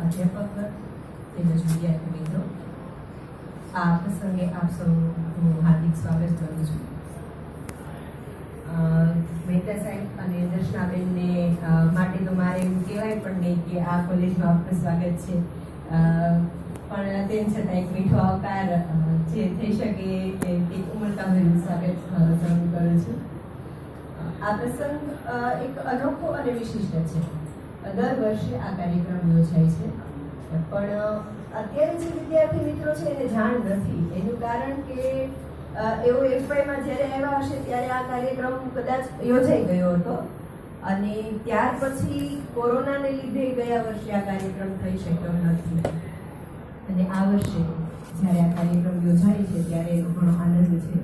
અધ્યાપક તેમજ વિદ્યાર્થી મિત્રો, આ પ્રસંગે આપ સૌનું હાર્દિક સ્વાગત કરું છું. મહેતા સાહેબ અને દર્શનાબેનને માટે તો મારે એવું કહેવાય પણ નહીં કે આ કોલેજમાં આપનું સ્વાગત છે, પણ તેમ છતાં એક મીઠો આવકાર જે થઈ શકે એક ઉમળકાભર્યું સ્વાગત શરૂ કરું છું. આ પ્રસંગ એક અનોખો અને વિશિષ્ટ છે. દર વર્ષે આ કાર્યક્રમ યોજાય છે, પણ અત્યારે જે વિદ્યાર્થી મિત્રો છે એને જાણ નથી. એનું કારણ કે એવો એફવાયમાં જ્યારે આવ્યા હશે ત્યારે આ કાર્યક્રમ કદાચ યોજાઈ ગયો હતો અને ત્યાર પછી કોરોનાને લીધે ગયા વર્ષે આ કાર્યક્રમ થઈ શક્યો નથી. અને આ વર્ષે જ્યારે આ કાર્યક્રમ યોજાય છે ત્યારે ઘણો આનંદ છે.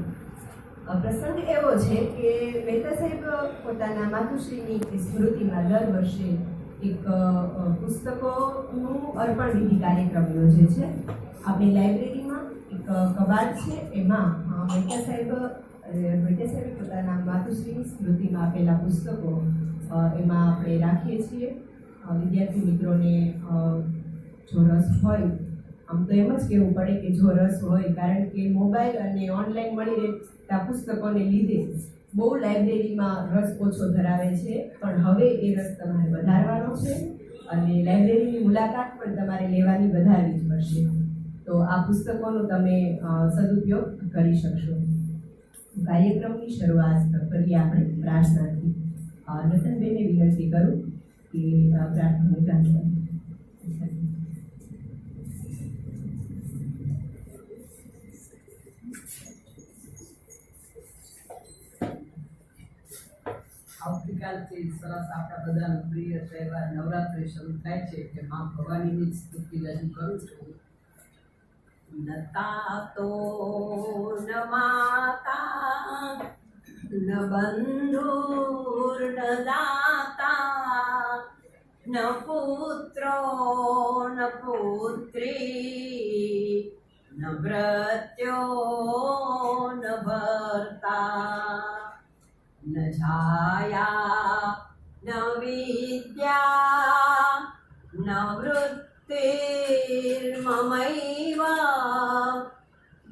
પ્રસંગ એવો છે કે મહેતા સાહેબ પોતાના માતુશ્રીની સ્મૃતિમાં દર વર્ષે એક પુસ્તકોનું અર્પણ વિધિ કાર્યક્રમ યોજે છે. આપણી લાઇબ્રેરીમાં એક કબાટ છે, એમાં મહેતા સાહેબે પોતાના માતુશ્રીની સ્મૃતિમાં આપેલા પુસ્તકો એમાં આપણે રાખીએ છીએ. વિદ્યાર્થી મિત્રોને જો રસ હોય, આમ તો એમ જ કહેવું પડે કે જો રસ હોય, કારણ કે મોબાઈલ અને ઓનલાઈન મળી રહેતા પુસ્તકોને લીધે બહુ લાઇબ્રેરીમાં રસ ઓછો ધરાવે છે, પણ હવે એ રસ તમારે વધારવાનો છે અને લાઇબ્રેરીની મુલાકાત પણ તમારે લેવાની વધારવી જ પડશે. તો આ પુસ્તકોનો તમે સદુપયોગ કરી શકશો. કાર્યક્રમની શરૂઆત કરીએ આપણે પ્રાર્થનાથી. રતનબેનને વિનંતી કરું કે પ્રાર્થનાની પ્રાર્થના. આવતીકાલથી સરસ આપણા બધાનો પ્રિય તહેવાર નવરાત્રિ શરૂ થાય છે, કે મા ભવાનીની જ સ્તુતિ રજૂ કરું છું. નતા તો ન માતા ન બંધુર ન દાતા ન પુત્રો ન પુત્રી ન ભૃત્યો ન ભર્તા न छाया न विद्या न वृत्तिर्ममैव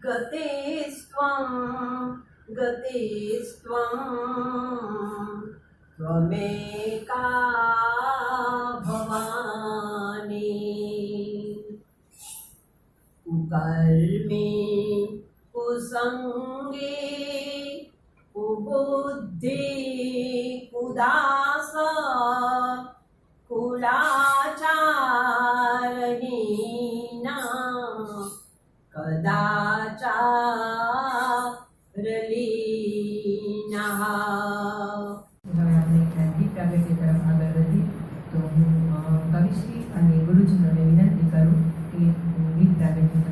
गतिस्त्वं त्वमेका भवानी. कुकर्मी कुसंगी कुबुद्धि कुदास कुलाचारहीना कदाचारलीना. હવે આપણે ગીત પ્રાગટ્ય તરફ આગળ વધીએ. તો હું કવિશ્રી અને ગુરુજનોને વિનંતી કરું કે ગીત પ્રાગટ્ય તરફ.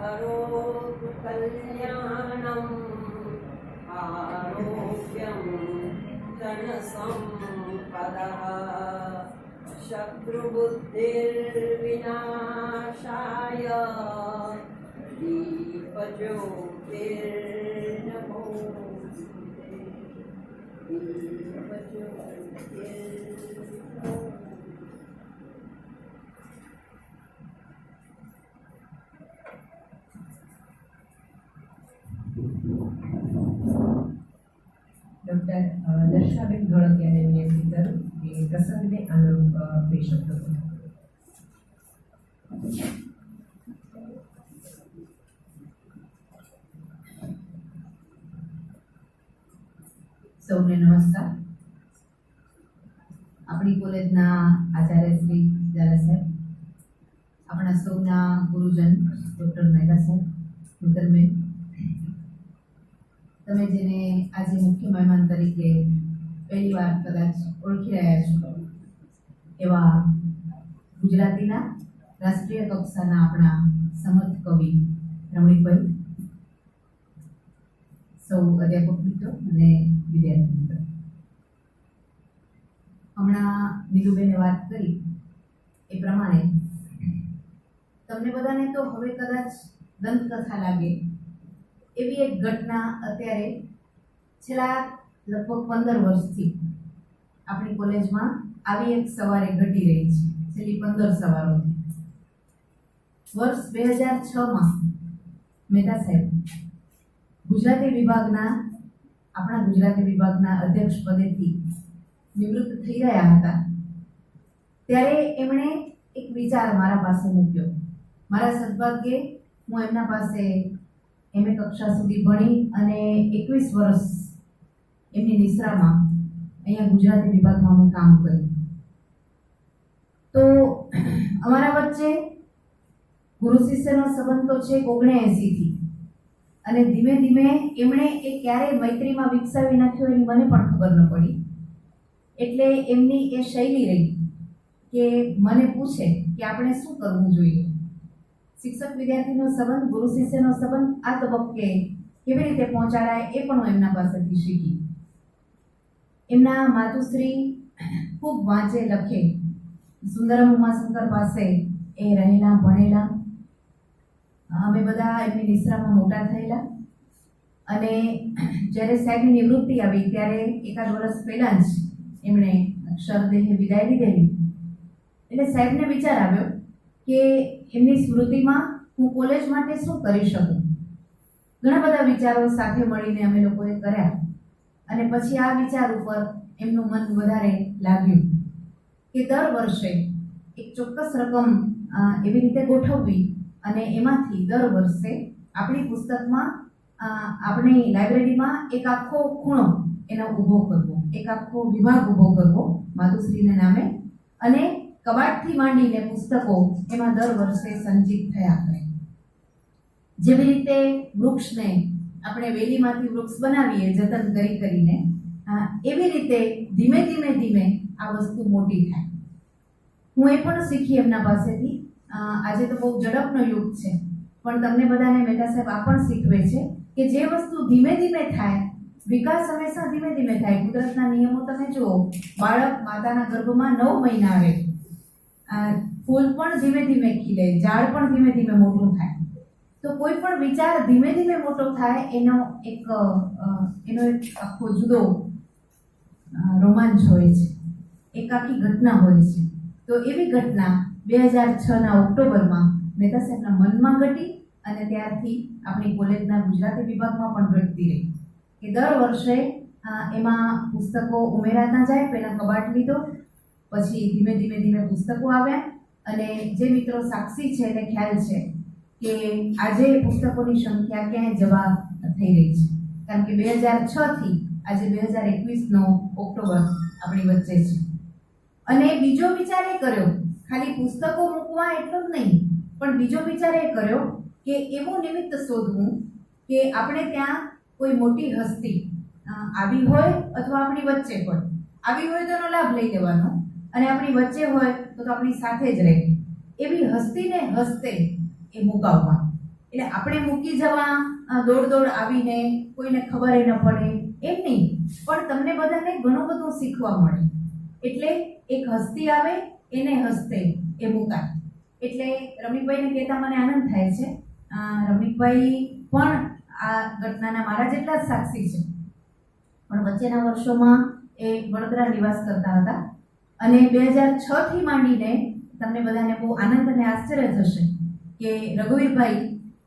करोतु कल्याणम् आरोग्यं धनसम्पदः शत्रुबुद्धिर्विनाशाय दीपज्योतिर्नमोस्तुते. दीपज्योतिर् ડૉક્ટર દર્શનાબેન ધોળકિયાને વિનંતી કરું કે પ્રસંગને અનુરૂપ બે શબ્દો કહે. સૌને નમસ્કાર. આપણી કોલેજના આચાર્ય શ્રી ઝાલા સાહેબ, આપણા સૌના ગુરુજન ડૉક્ટર મહેતા સાહેબ, નૂતનબેન, તમે જેને આજે મુખ્ય મહેમાન તરીકે પહેલી વાર કદાચ ઓળખી રહ્યા છો એવા ગુજરાતીના રાષ્ટ્રીય કક્ષાના આપણા સમર્થ કવિ રમણીકભાઈ, સૌ અધ્યાપક મિત્રો અને વિદ્યાર્થી મિત્રો, હમણાં નીલુબેને વાત કરી એ પ્રમાણે તમને બધાને તો હવે કદાચ દંતકથા લાગે એવી એક ઘટના અત્યારે છેલ્લા લગભગ 15 વર્ષથી આપણી કોલેજમાં આવી એક સવારે ઘટી રહી છે. છેલ્લી 15 સવારોથી. વર્ષ 2006માં મહેતા સાહેબ ગુજરાતી વિભાગના અધ્યક્ષ પદેથી નિવૃત્ત થઈ રહ્યા હતા ત્યારે એમણે એક વિચાર મારા પાસે મૂક્યો. મારા સદભાગ્યે હું એમના પાસે MA કક્ષા સુધી ભણી અને 21 વર્ષ એમની નિશ્રામાં અહીંયા ગુજરાતી વિભાગમાં અમે કામ કર્યું. તો અમારા વચ્ચે ગુરુ શિષ્યનો સંબંધ તો છે 79થી, અને ધીમે ધીમે એમણે એ ક્યારે મૈત્રીમાં વિકસાવી નાખ્યો એની મને પણ ખબર ન પડી. એટલે એમની એ શૈલી રહી કે મને પૂછે કે આપણે શું કરવું જોઈએ. શિક્ષક વિદ્યાર્થીનો સંબંધ, ગુરુ શિષ્યનો સંબંધ આ તબક્કે કેવી રીતે પહોંચાડાય એ પણ હું એમના પાસેથી શીખી. એમના માતુશ્રી ખૂબ વાંચે લખે, સુંદરમ ઉમાશંકર પાસે એ રહેલા ભણેલા. અમે બધા એમની નિશ્રામાં મોટા થયેલા, અને જ્યારે સાહેબની નિવૃત્તિ આવી ત્યારે એકાદ વર્ષ પહેલાં જ એમણે અક્ષરદેહે વિદાય લીધેલી. એટલે સાહેબને વિચાર આવ્યો કે એમની સ્મૃતિમાં હું કોલેજ માટે શું કરી શકું. ઘણા બધા વિચારો સાથે મળીને અમે લોકોએ કર્યા, અને પછી આ વિચાર ઉપર એમનું મન વધારે લાગ્યું કે દર વર્ષે એક ચોક્કસ રકમ એવી રીતે ગોઠવવી અને એમાંથી દર વર્ષે આપણી પુસ્તકમાં, આપણી લાઇબ્રેરીમાં એક આખો ખૂણો એનો ઊભો કરવો, એક આખો વિભાગ ઊભો કરવો માતુશ્રીના નામે, અને કબાટથી માંડીને પુસ્તકો એમાં દર વર્ષે સંચિત થયા કરે. જેવી રીતે વૃક્ષને આપણે વેલીમાંથી વૃક્ષ બનાવીએ જતન કરીને, એવી રીતે ધીમે ધીમે આ વસ્તુ મોટી થાય. હું એ પણ શીખી એમના પાસેથી. આજે તો બહુ ઝડપનો યુગ છે, પણ તમને બધાને મહેતા સાહેબ આ પણ શીખવે છે કે જે વસ્તુ ધીમે ધીમે થાય, વિકાસ હંમેશા ધીમે ધીમે થાય. કુદરતના નિયમો તમે જુઓ, બાળક માતાના ગર્ભમાં 9 મહિના રહે, ફૂલ પણ ધીમે ધીમે ખીલે, ઝાડ પણ ધીમે ધીમે મોટું થાય. તો કોઈ પણ વિચાર ધીમે ધીમે મોટો થાય એનો એક આખો જુદો રોમાંચ હોય છે, એક આખી ઘટના હોય છે. તો એવી ઘટના 2006ના ઓક્ટોબરમાં મહેતા સાહેબના મનમાં ઘટી, અને ત્યારથી આપણી કોલેજના ગુજરાતી વિભાગમાં પણ ઘટતી રહી કે દર વર્ષે એમાં પુસ્તકો ઉમેરાતા જાય. પહેલાં કબાટ લીધો, પછી ધીમે ધીમે પુસ્તકો આવ્યા, અને જે મિત્રો સાક્ષી છે એને ખ્યાલ છે કે આજે પુસ્તકોની સંખ્યા ક્યાંય જવા થઈ રહી છે, કારણ કે 2006થી આજે 2021નો ઓક્ટોબર આપણી વચ્ચે છે. અને બીજો વિચાર એ કર્યો, ખાલી પુસ્તકો મૂકવા એટલો જ નહીં, પણ બીજો વિચાર એ કર્યો કે એવું નિમિત્ત શોધવું કે આપણે ત્યાં કોઈ મોટી હસ્તી આવી હોય અથવા આપણી વચ્ચે હોય. આવી હોય તો એનો લાભ લઈ લેવાનો, અને આપણી વચ્ચે હોય તો આપણી સાથે જ રહે. એવી હસ્તીને હસ્તે એ મુકાવવા. એટલે આપણે મૂકી જવા, દોડ આવીને કોઈને ખબર ન પડે એમ નહીં, પણ તમને બધાને ઘણું બધું શીખવા મળે. એટલે એક હસ્તી આવે એને હસ્તે એ મુકાય. એટલે રમણીકભાઈને કહેતા મને આનંદ થાય છે. રમણીકભાઈ પણ આ ઘટનાના મારા જેટલા જ સાક્ષી છે, પણ વચ્ચેના વર્ષોમાં એ વડોદરા નિવાસ કરતા હતા. અને 2006થી માંડીને તમને બધાને બહુ આનંદ અને આશ્ચર્ય થશે કે રઘુવીરભાઈ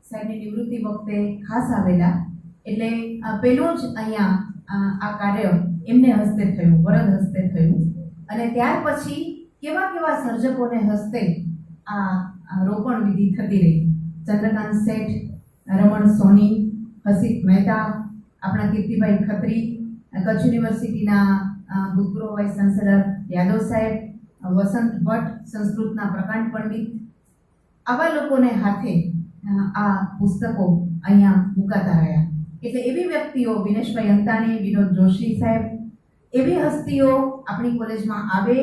સાહેબની નિવૃત્તિ વખતે ખાસ આવેલા. એટલે પેલું જ અહીંયા આ કાર્ય એમને હસ્તે થયું, વરદ હસ્તે થયું. અને ત્યાર પછી કેવા કેવા સર્જકોને હસ્તે આ રોપણ વિધિ થતી રહી. ચંદ્રકાંત શેઠ, રમણ સોની, હસિત મહેતા, આપણા કીર્તિભાઈ ખત્રી, કચ્છ યુનિવર્સિટીના ભૂતપૂર્વ વાઇસ ચાન્સેલર યાદવ સાહેબ, વસંત ભટ્ટ, સંસ્કૃતના પ્રકાંડ પંડિત, આવા લોકોને હાથે આ પુસ્તકો અહીંયા મુકાતા રહ્યા. એટલે એવી વ્યક્તિઓ, વિનેશભાઈ અંતાણી, વિનોદ જોશી સાહેબ, એવી હસ્તીઓ આપણી કોલેજમાં આવે,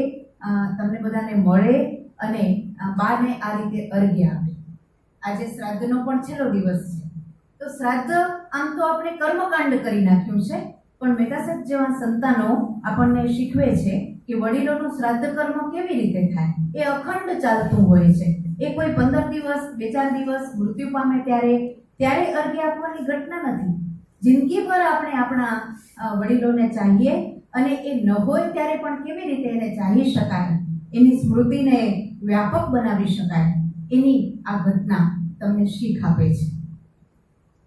તમને બધાને મળે અને બાને આ રીતે અર્ઘ્ય આપે. આજે શ્રાદ્ધનો પણ છેલ્લો દિવસ છે, તો શ્રાદ્ધ આમ તો આપણે કર્મકાંડ કરી નાખ્યું છે, પણ મહેતા સાહેબ જેવા સંતાનો આપણને શીખવે છે કે વડીલોનું શ્રાદ્ધ કર્મ કેવી રીતે થાય. એ અખંડ ચાલતું હોય છે. એ કોઈ 15 દિવસ 2-4 દિવસ મૃત્યુ પામે ત્યારે અર્ઘ્ય આપવાની ઘટના નથી. જિંદગીભર આપણે આપણા વડીલોને ચાહીએ અને એ ન હોય ત્યારે પણ કેવી રીતે એને ચાહી શકાય, એની સ્મૃતિને વ્યાપક બનાવી શકાય, એની આ ઘટના તમને શીખ આપે છે.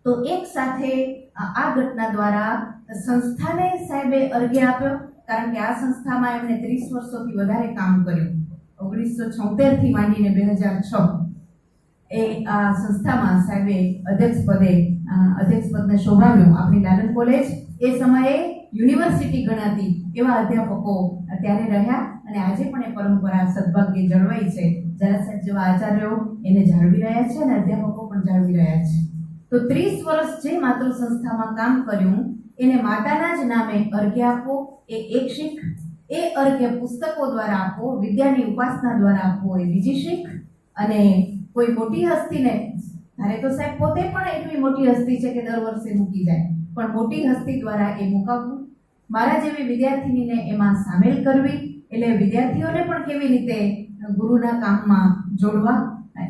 તો એક સાથે આ ઘટના દ્વારા સંસ્થાને સાહેબે અર્ઘ્ય આપ્યો, કારણ કે આ સંસ્થામાં એમણે 30 વર્ષોથી વધારે કામ કર્યું. 1976 થી માંડીને 2006 એ આ સંસ્થામાં સાહેબે અધ્યક્ષપદને શોભાવ્યું. આપણી લાલન કોલેજ એ સમયે યુનિવર્સિટી ગણાતી એવા અધ્યાપકો ત્યારે રહ્યા અને આજે પણ એ પરંપરા સદભાગ્ય જળવાઈ છે. ઝાલા સાહેબ જેવા આચાર્યો એને જાળવી રહ્યા છે અને અધ્યાપકો પણ જાળવી રહ્યા છે. તો 30 વર્ષ જે માતૃ સંસ્થામાં કામ કર્યું એને માતાના જ નામે અર્ઘ્ય આપવો એ એક શીખ. એ અર્ઘ્ય પુસ્તકો દ્વારા આપવો, વિદ્યાની ઉપાસના દ્વારા આપવો એ બીજી શીખ. અને કોઈ મોટી હસ્તીને, ધારે તો સાહેબ પોતે પણ એટલી મોટી હસ્તી છે કે દર વર્ષે મૂકી જાય, પણ મોટી હસ્તી દ્વારા એ મુકાવવું, મારા જેવી વિદ્યાર્થીનીને એમાં સામેલ કરવી, એટલે વિદ્યાર્થીઓને પણ કેવી રીતે ગુરુના કામમાં જોડવા,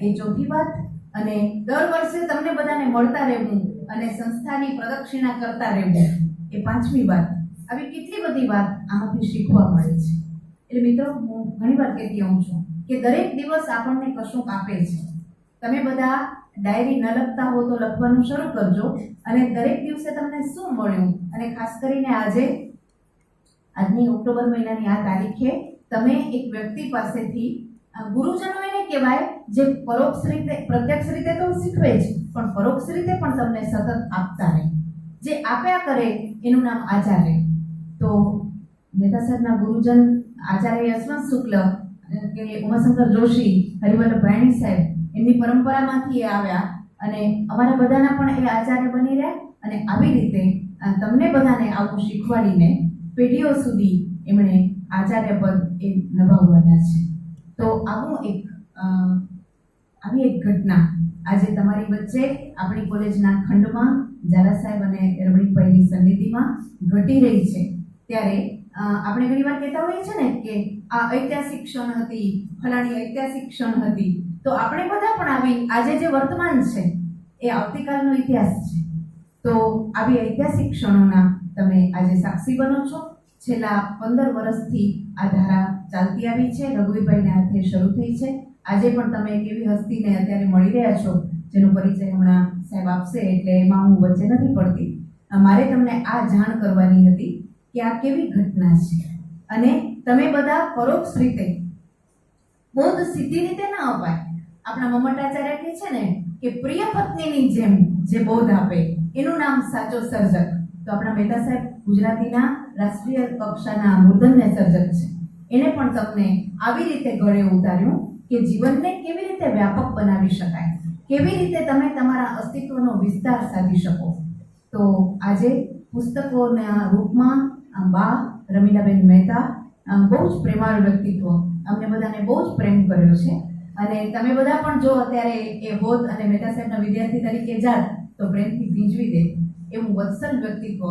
એ ચોથી વાત. અને દર વર્ષે તમને બધાને મળતા રહેવું અને સંસ્થાની પ્રદક્ષિણા કરતા રહેવું, એ પાંચમી વાત. આવી કેટલી બધી વાત આમાંથી શીખવા મળે છે. એટલે મિત્રો, હું ઘણી વાર કહેતી હોઉં છું કે દરેક દિવસ આપણને કશુંક આપે છે. તમે બધા ડાયરી ન લખતા હો તો લખવાનું શરૂ કરજો અને દરેક દિવસે તમને શું મળ્યું, અને ખાસ કરીને આજની ઓક્ટોબર મહિનાની આ તારીખે તમે એક વ્યક્તિ પાસેથી, ગુરુજનો એને કહેવાય જે પરોક્ષ રીતે, પ્રત્યક્ષ રીતે તો શીખવે છે પણ પરોક્ષ રીતે પણ તમને સતત આપતા રહે, જે આપ્યા કરે એનું નામ આચાર્ય. તો મહેતા સાહેબના ગુરુજન આચાર્ય યશવંત શુક્લ કે ઉમાશંકર જોશી, હરિવલ્લભ ભાયણી સાહેબ, એમની પરંપરામાંથી એ આવ્યા અને અમારા બધાના પણ એ આચાર્ય બની રહ્યા. અને આવી રીતે તમને બધાને આવું શીખવાડીને પેઢીઓ સુધી એમણે આચાર્ય પદ એ નિભાવવાના છે. તો આવી એક ઘટના આજે તમારી વચ્ચે આપણી કોલેજના ખંડમાં ઝાલા સાહેબ અને રમણીકભાઈની સન્નિધિમાં ઘટી રહી છે. ત્યારે આપણે ઘણી વાર કહેતા હોઈએ છીએ ને કે આ ઐતિહાસિક ક્ષણ હતી, ફલાણી ઐતિહાસિક ક્ષણ હતી. તો આપણે બધા પણ આવી આજે જે વર્તમાન છે એ આવતીકાલનો ઇતિહાસ છે. તો આવી ઐતિહાસિક ક્ષણોના તમે આજે સાક્ષી બનો છો. છેલ્લા 15 વર્ષથી આ ધારા ચાલતી આવી છે, રઘુવીરભાઈના હાથે શરૂ થઈ છે. આજે પણ તમે એક એવી હસ્તીને અત્યારે મળી રહ્યા છો જેનો પરિચય હમણાં સાહેબ આપશે, એટલે એમાં હું વચ્ચે નથી પડતી. મારે તમને આ જાણ કરવાની હતી કે આ કેવી ઘટના છે અને તમે બધા પરોક્ષ રીતે, બોધ સીધી રીતે ના અપાય. આપણા મમટાચાર્ય કહે છે ને કે પ્રિય પત્નીની જેમ જે બોધ આપે એનું નામ સાચો સર્જક. તો આપણા મહેતા સાહેબ ગુજરાતીના રાષ્ટ્રીય કક્ષાના મૂર્ધન્ય સર્જક છે. એને પણ તમને આવી રીતે ગળે ઉતાર્યું કે જીવનને કેવી રીતે વ્યાપક બનાવી શકાય, કેવી રીતે તમે તમારા અસ્તિત્વનો વિસ્તાર સાધી શકો. તો આજે પુસ્તકોના રૂપમાં બા રમીલાબેન મહેતા, બહુ જ પ્રેમાળ વ્યક્તિત્વ, અમને બધાને બહુ જ પ્રેમ કર્યો છે. અને તમે બધા પણ જો અત્યારે એ હોત અને મહેતા સાહેબના વિદ્યાર્થી તરીકે જાત તો પ્રેમથી ભીંજવી દે એવું વત્સલ વ્યક્તિત્વ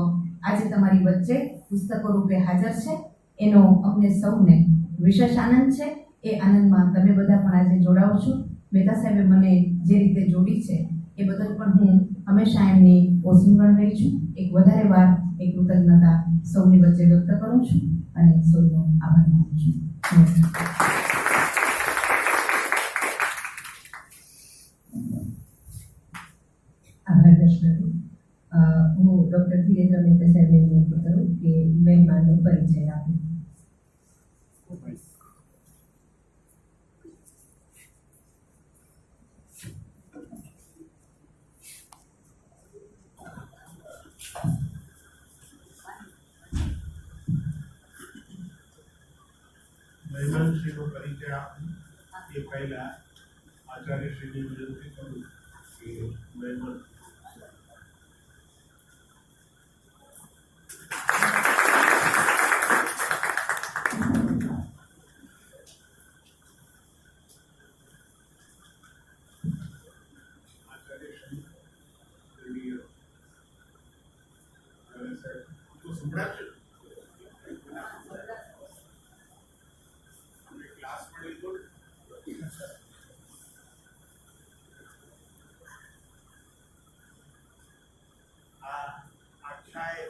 આજે તમારી વચ્ચે પુસ્તકો રૂપે હાજર છે. એનો અમને સૌને વિશેષ આનંદ છે. એ આનંદમાં તમે બધા પણ આજે જોડાઓ છો. મહેતા સાહેબે મને જે રીતે જોડી છે એ બદલ પણ હું હંમેશા એમની ઓસિંગણ રહી છું. એક વધારે વાર એક કૃતજ્ઞતા સૌની વચ્ચે વ્યક્ત કરું છું અને સૌનો આભાર માનું છું. આભાર દર્શક. હું ડૉક્ટર ધીરેન્દ્ર મહેતા સાહેબની પુત્ર પરિચય આપે. મહેમાનશ્રીનો પરિચય આપું એ પહેલા આચાર્યશ્રીની વિનંતી કરું કે મહેમાન આચાર્યશ્રી સાહેબ તો સંભળાશે ક્લાસ પણ લીધો આ આખ્યાય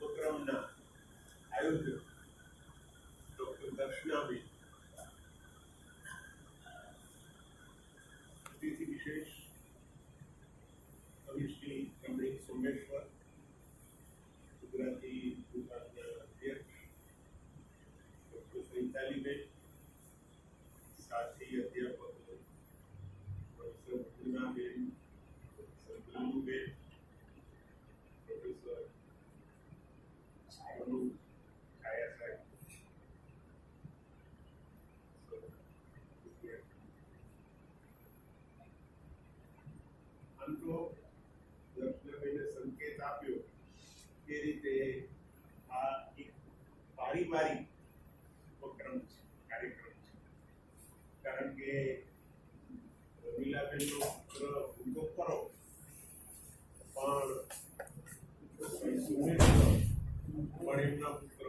ઉપક્રમના આયોજક ડોક્ટર દર્શનાબેન, અતિથિ વિશેષ કવિશ્રી રમણીક સોમેશ્વર, ગુજરાતી વિભાગના અધ્યક્ષ ડોક્ટર સૈતાલીબેન, સાથી અધ્યાપકો પ્રોફેસર પૂર્ણાબેન, પ્રોફેસર ગુલુબેન, પ્રોફેસર મનુ છાયા સાહેબ, આમ તો દર્શનાબેને સંકેત આપ્યો એ રીતે આ એક પારિવારિક ઉપક્રમ છે, કાર્યક્રમ છે. કારણ કે રમીલાબેનનો પુત્ર ઊંધો ખરો પણ એમના પુત્ર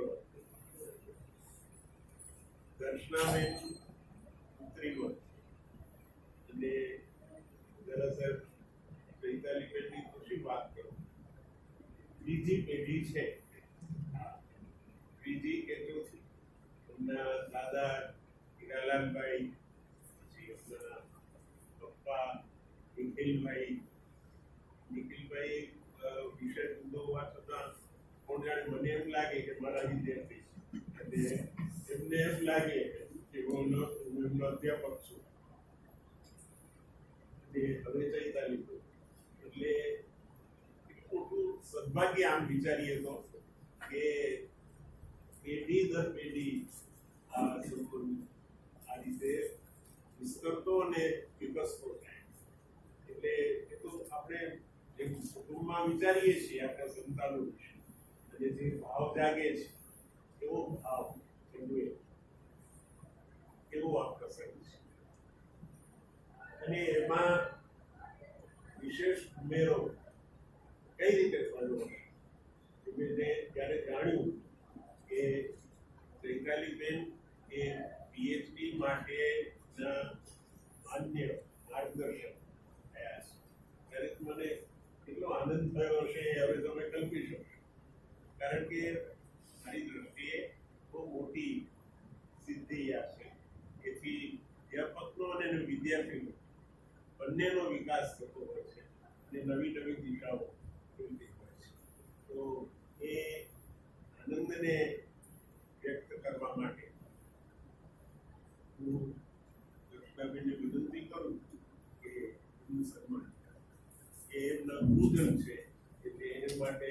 દર્શનાબેન પુત્રીવત અને દરઅસલ ચૈતાલીબેનની ખુશી વાત કરું, બીજી પેઢી છે, ત્રીજી કે ચોથી. એમના દાદા હીરાલાલભાઈ, પછી એમના પપ્પા નિખિલભાઈ વિશેષ મુદ્દો હોવા છતાં કોણ જાણે મને એમ લાગે કે મારા વિદ્યાર્થી છે અને એમને એમ લાગે કે હું એમનો અધ્યાપક છું અને હવે ચૈતાલી એટલે મોટું સદભાગ્ય આમ વિચારીએ તો કે પેઢી દર પેઢી આ સંકુલ આ રીતે વિસ્તરતો અને વિકસતો થાય. એટલે એ તો આપણે જે કુટુંબમાં વિચારીએ છીએ આપણા સંતાનો વિશે અને જે ભાવ જાગે છે એવો ભાવ એવો આ પ્રસંગ છે. અને એમાં વિશેષ ઉમેરો કઈ રીતે થયો મેં જ્યારે જાણ્યું કે ચૈતાલીબેન એ પીએચડી માટેના માન્ય માર્ગદર્શક થયા છે ત્યારે મને એટલો આનંદ થયો હશે હવે તમે કલ્પી શકો. કારણ કે મારી દ્રષ્ટિએ બહુ મોટી સિદ્ધિ આ છે. એથી અધ્યાપકનો અને વિદ્યાર્થીનો બંનેનો વિકાસ થતો હોય છે અને નવી નવી દિશાઓ ખુલતી હોય છે. તો એ આનંદને વ્યક્ત કરવા માટે હું દર્શનાબેનને વિનંતી કરું કે એમનું સન્માન એ એમના ગુરુજન છે એટલે એને માટે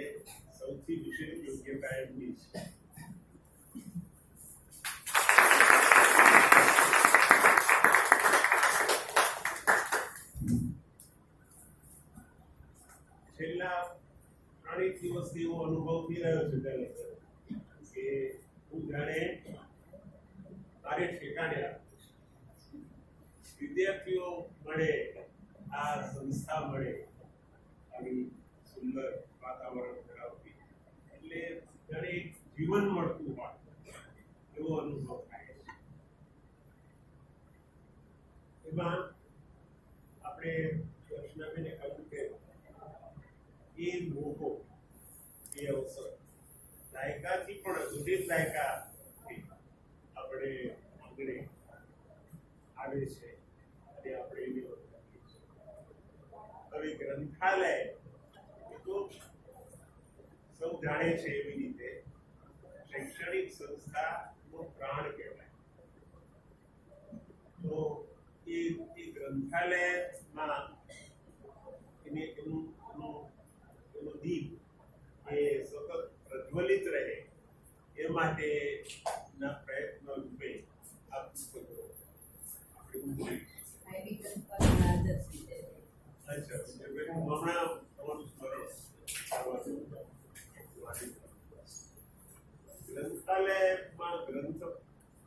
સૌથી વિશેષ યોગ્યતા એમની છે. છેલ્લા 3 દિવસથી એવો અનુભવ થઈ રહ્યો છે કે હું જાણે મારે ઠેકાણે વિદ્યાર્થીઓ મળે, આ સંસ્થા મળે, આવી સુંદર વાતાવરણ ધરાવતી એટલે જાણે એક જીવન મળતું હોય એવો અનુભવ થાય છે. એમાં આપણે દર્શનાબેને કહ્યું કે એ મોકો એ અવસર દાયકાથી પણ અધૂરી દાયકાથી આપણે આંગણે આવે છે અને આપણે એની હવે ગ્રંથાલય એ તો સૌ જાણે છે એવી રીતે શૈક્ષણિક સંસ્થાનો પ્રાણ કહેવાય. તો એ ગ્રંથાલયમાં એનો દીપ એ સતત પ્રજ્વલિત રહે એ માટેના પ્રયત્નો રૂપે આ પુસ્તકો આપણે ઉમેરીએ. આઈડી ગ્રંથપાલના આદર્શ છે. અચ્છા, હમણાં તમારું સ્મરણ ગ્રંથાલયમાં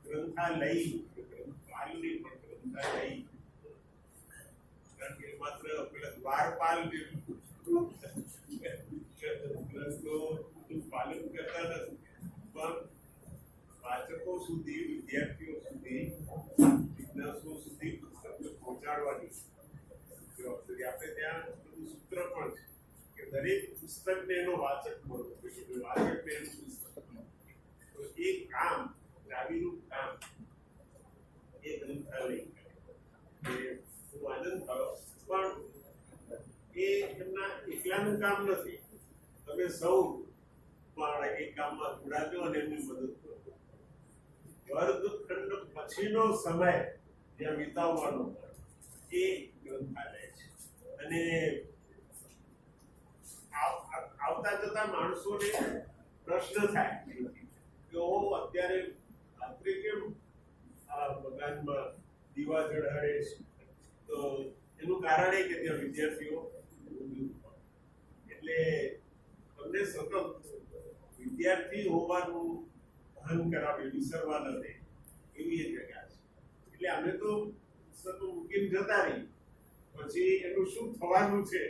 ગ્રંથાલય ગ્રંથપાલની પણ ગ્રંથાલય, કારણ કે માત્ર પેલા દ્વારપાલ ગ્રંથોનું પાલન કરતા નથી, પણ વાચકો સુધી, વિદ્યાર્થીઓ સુધી, જિજ્ઞાસુઓ સુધી પુસ્તકને પહોંચાડવાની જવાબદારી. આપણે ત્યાં બધું સૂત્ર પણ છે કે દરેક પુસ્તકને એનો વાચક મળવો જોઈએ, વાચકને એનું પુસ્તક મળવું. તો એ કામ, ચાવીરૂપ કામ એ ગ્રંથાલય કરે. હું આનંદ થયો, પણ એ એમના એકલાનું કામ નથી. તમે સૌ પણ એ કામમાં જોડાજો અને એમની મદદ કરો. વર્ગખંડ પછીનો સમય જ્યાં વિતાવવાનો એ ગ્રંથાલય છે. અને આવતા જતા માણસોને પ્રશ્ન થાય કે અત્યારે રાત્રે કેમ આ બગાનમાં દીવા જળહળે છે? તો એનું કારણ એ કે ત્યાં વિદ્યાર્થીઓ, એટલે તમને સતત વિદ્યાર્થી હોવાનું ભાન કરાવે, વિસરવા ન દે એવી એક જગ્યા છે. એટલે અમે તો પુસ્તકો મૂકીને જતા રહી, પછી એનું શું થવાનું છે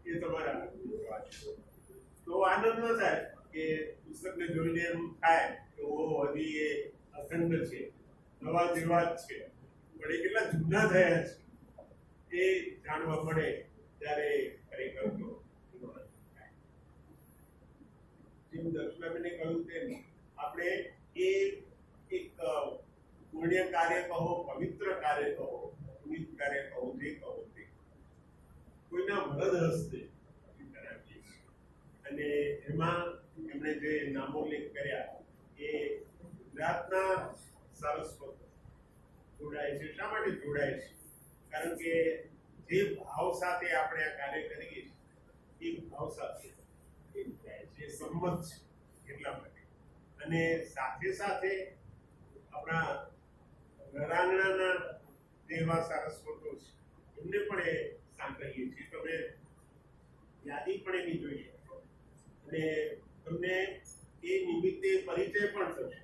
એ તમારા તો આનંદ ન થાય કે પુસ્તકને જોઈને એમ થાય કે હજી એ અખંડ છે, નવા જેવા જ છે, પણ એ કેટલા જૂના થયા છે એ જાણવા મળે ત્યારે ખરેખર તો જેમ દર્શનાબેને કહ્યું તેમ આપણે એ એક પુણ્ય કાર્ય કહો, પવિત્ર કાર્ય કહો, પુનિત કાર્ય કહો, જે કહો તે કોઈના વરદ હસ્તે કરાવીએ છીએ. અને એમાં એમણે જે નામોલ્લેખ કર્યા એ ગુજરાતના સારસ્વત જોડાય છે. શા માટે જોડાય છે? કારણ કે જે ભાવ સાથે આપણે આ કાર્ય કરીએ છીએ એ ભાવ સાથે જે સંમત છે એટલા માટે. અને સાથે સાથે આપણા ઘરાંગણાના જે એવા સારસ્વતો છે એમને પણ એ સાંકળીએ છીએ. તમે યાદી પણ એની જોઈએ અને તમને એ નિમિત્તે પરિચય પણ થશે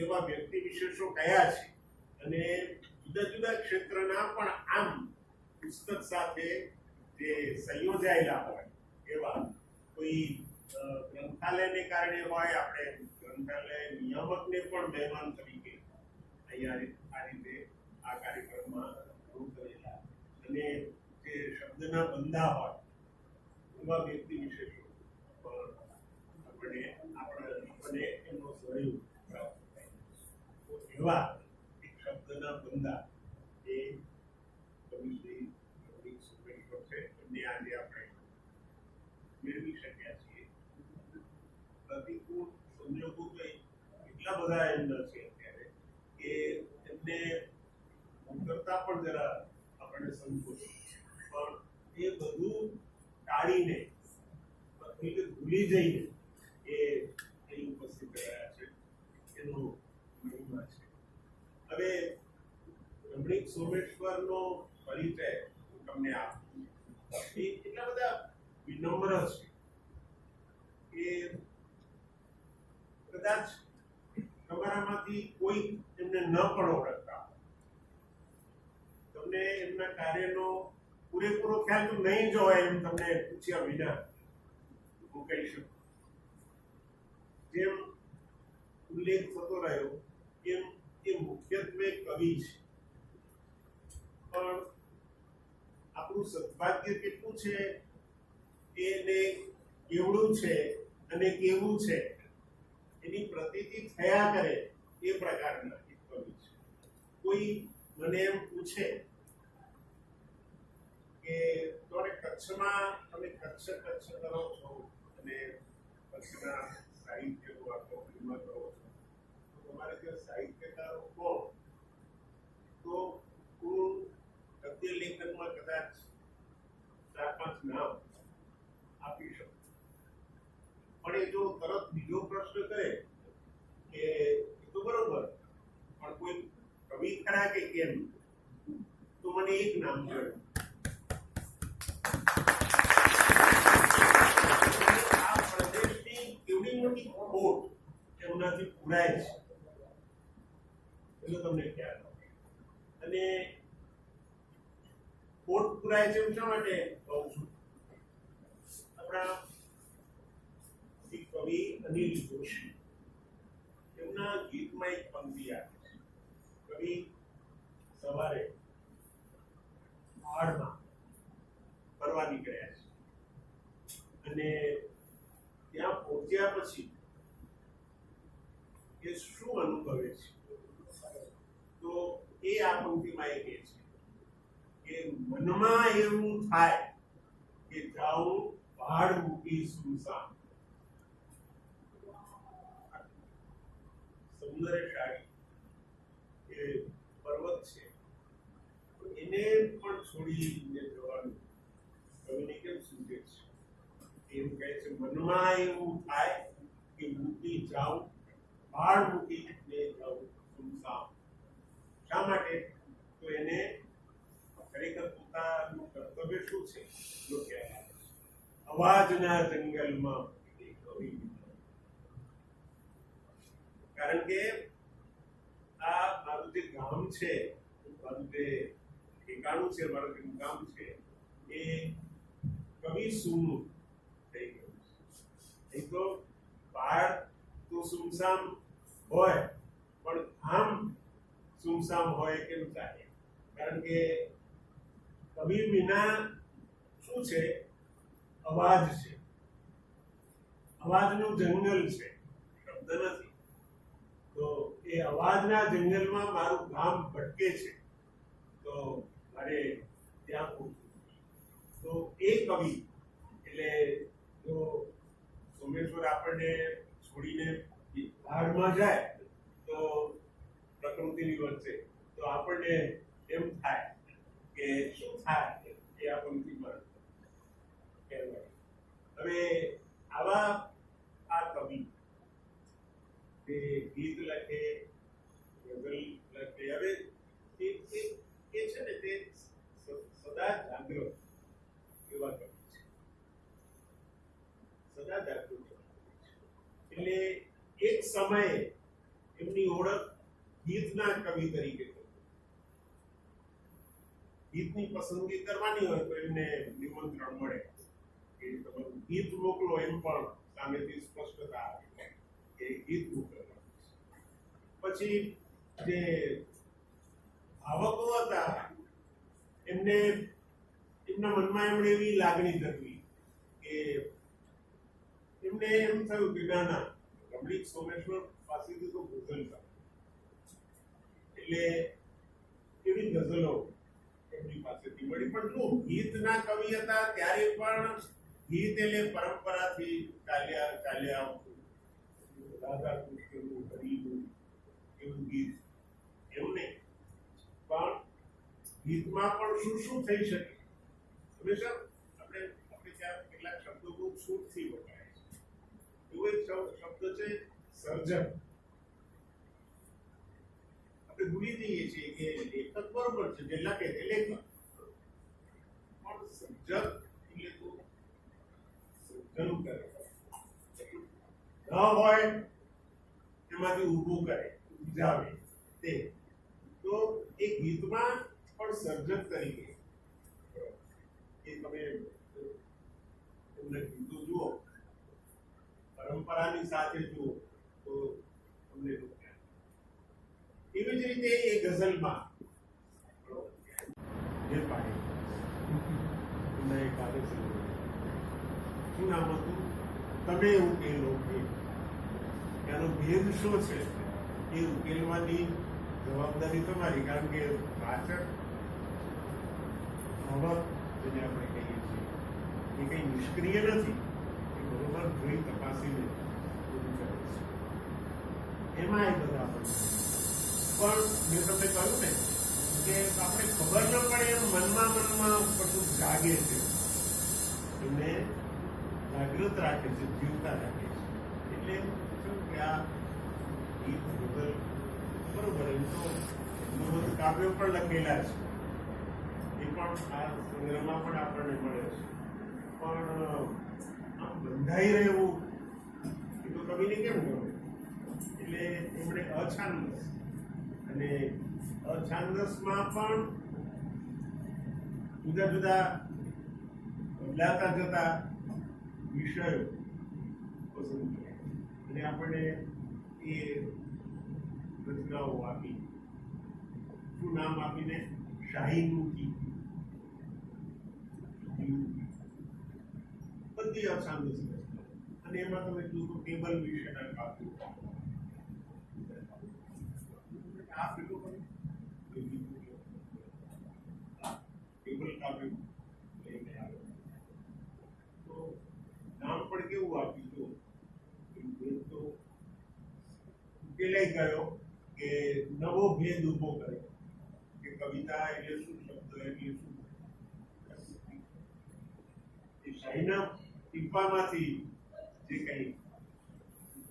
એવા વ્યક્તિ વિશેષો કયા છે. અને જુદા જુદા ક્ષેત્રના પણ આમ પુસ્તક સાથે જે સંયોજાયેલા હોય એવા કોઈ ગ્રંથાલયને કારણે હોય, આપણે ગ્રંથાલય નિયામકને પણ મહેમાન તરીકે અહીંયા આ રીતે આ કાર્યક્રમમાં રૂપ કરેલા, અને જે શબ્દના બંધા હોય એવા વ્યક્તિ વિશેષો પણ આપણને એમનો સહયોગ પ્રાપ્ત થાય. તો એવા એક શબ્દના બંધા એ કવિશ્રી સુરેશ્વર છે, એમને આજે આપણે મેળવી શક્યા છીએ. પ્રતિકૂળ સંજોગો તો એટલા બધા એમના છે અત્યારે કે એમને કરતા પણ જરા આપણને સંકોચ, પણ એ બધું ટાળીને ભૂલી જઈને એ ઉપસ્થિત રહ્યા છે. એનો મહિમા છે. હવે રમણીક સોમેશ્વરનો પરિચય હું તમને આપું. એ એટલા બધા વિનમ્ર છે કે કદાચ તમારામાંથી કોઈ એમને ન પણ ઓળખતા, તમને એમના કાર્યનો પૂરેપૂરો ખ્યાલ તો નહીં જ હોય એમ તમને પૂછ્યા વિના હું કહી શકું. જેમ ઉલ્લેખ થતો રહ્યો એમ એ મુખ્યત્વે કવિ છે, પણ આપણું સદભાગ્ય કેટલું છે એને કેવડું છે અને કેવું છે એની પ્રતીતિ થયા કરે એ પ્રકારના એક કવિ છે. કોઈ મને એમ પૂછે કે તમે કચ્છમાં તમે કચ્છ કરો છો અને કચ્છના સાહિત્યનો આખો ફિલ્મ કરો છો, કે સાહિત્યકારો કોણ, તો હું ગદ્ય લેખનમાં કદાચ 4-5 નામ આપી શકું, પણ એ જો તરત બીજો પ્રશ્ન કરે કે એ તો બરોબર પણ કોઈ કવિ ખરા કે કેમ, તો મને એક નામ જોયું. આ પ્રદેશની કેવડી મોટી ખોટ એમનાથી પૂરાય છે એનો તમને ખ્યાલ હોય. અને ખોટ પૂરાય છે શા માટે કહું છું? આપણા કવિ અનિલ જોશી એમના ગીતમાં એક પંક્તિ આવે છે. કવિ સવારે પહાડમાં ફરવા નીકળ્યા છે અને ત્યાં પહોંચ્યા પછી એ શું અનુભવે છે, તો એ આ પંક્તિમાં એ કહે છે કે મનમાં એવું થાય કે જાઉં પહાડ મૂકી સુનસાન. સૌંદર્યશાળી એ પર્વત છે, એને પણ છોડીને જવાનું કવિને કેમ સૂચે છે? એમ કહે છે મનમાં એવું થાય કે મૂકી જાઉં પહાડ મૂકીને જાઉં સુનસાન. શા માટે? તો એને ખરેખર પોતાનું કર્તવ્ય શું છે જો ખ્યાલ આવે છે. અવાજના જંગલમાં એ કવિ, કારણ કે આ મારું જે ગામ છે, મારું જે ઠેકાણું છે, મારું જે ગામ છે એ કવિ સૂનું થઈ ગયું છે. નહીં તો પહાડ તો સુમસામ હોય પણ ગામ સુમસામ હોય કેમ ચાલે? કારણ કે કવિ વિના શું છે? અવાજ છે, અવાજનું જંગલ છે, શબ્દ નથી. તો એ અવાજના જંગલમાં મારું ગામ ભટકે છે, તો મારે ત્યાં પહોંચવું. તો એ કવિ એટલે જો સોમેશ્વર આપણને છોડીને પહાડમાં જાય તો પ્રકૃતિની વચ્ચે, તો આપણને એમ થાય કે શું થાય એ આ પંક્તિમાં કહેવાય. હવે આવા આ કવિ તે ગીત લખે, ગઝલ લખે, હવે એ છે ને તે સદા જાગૃત એવા કવિ છે, સદા જાગૃત. એટલે એક સમયે એમની ઓળખ ગીતના કવિ તરીકે થઈ. ગીતની પસંદગી કરવાની હોય તો એમને નિમંત્રણ મળે કે તમારું ગીત મોકલો, એમ પણ સામેથી સ્પષ્ટતા આવે કે ગીત મોકલવાનું. પછી જે ભાવકો હતા એમને એમના મનમાં એમણે એવી લાગણી થતી કે એમને એમ થયું કે ના રમણીક સોમેશ્વર પાસેથી તો ગઝલ થાય, એટલે એવી ગઝલો એમની પાસેથી મળી. પણ જો ગીતના કવિ હતા ત્યારે પણ ગીત એટલે પરંપરાથી ચાલ્યા આવતું, રાધા કૃષ્ણનું, હરિનું એવું ગીત એવું નહીં. પણ ગીતમાં પણ શું થઈ શકે? હંમેશા આપણે ત્યાં કેટલાક શબ્દો બહુ છૂટથી વપરાય છે. એવો એક શબ્દ છે સર્જક. આપણે ભૂલી જઈએ છીએ કે લેખક બરોબર છે, જે લખે તે લેખક, પણ સર્જક એટલે તો સર્જન કરે, ન હોય એમાંથી ઊભું કરે, ઉપજાવે તે. તો એ ગીતમાં પણ સર્જક તરીકે એ તમે એમને ગીતો જુઓ, પરંપરાની સાથે જુઓ તો તમને એવી જ રીતે એ ગઝલમાં જે પાડી એમના એક આદેશ શું નામ હતું? તમે ઉકેલો ભેદ. એનો ભેદ શું છે એ ઉકેલવાની જવાબદારી તમારી, કારણ કે વાચક ભાવક જેને આપણે કહીએ છીએ એ કંઈ નિષ્ક્રિય નથી, એ બરોબર જોઈ તપાસીને બધું કરે છે. એમાં એ બધા પણ મેં તમને કહ્યું ને કે આપણે ખબર ન પડે એમ મનમાં બધું જાગે છે, એને જાગૃત રાખે છે, જીવતા રાખે છે. એટલે શું કે આ ગીત વગર બરોબર એમ તો એનું બધું કાવ્યો પણ લખેલા છે, એ પણ આ સંગ્રહમાં પણ આપણને મળે છે. પણ આમ બંધાઈ રહેવું એ તો કવિને કેમ ગમે? એટલે એમણે અછાંદસ અને અછાંદસમાં પણ જુદા જુદા બદલાતા જતા વિષયો પસંદ કર્યા અને આપણને એ રચનાઓ આપી. શું નામ આપીને? શાહીનું ગીત. બધી અછાંદસ અને એમાં તમે જુઓ તો ટેબલ વિશેના કાવ્યો આ પેલું ટેબલ કાવ્યો લઈને આવ્યો તો નામ પણ કેવું આપ્યું હતું? ભેદ તો ઉકેલાઈ ગયો કે નવો ભેદ ઉભો કરે કે કવિતા એટલે શું, શબ્દ એટલે શું. એ શાહીના ટીપામાંથી જે કંઈ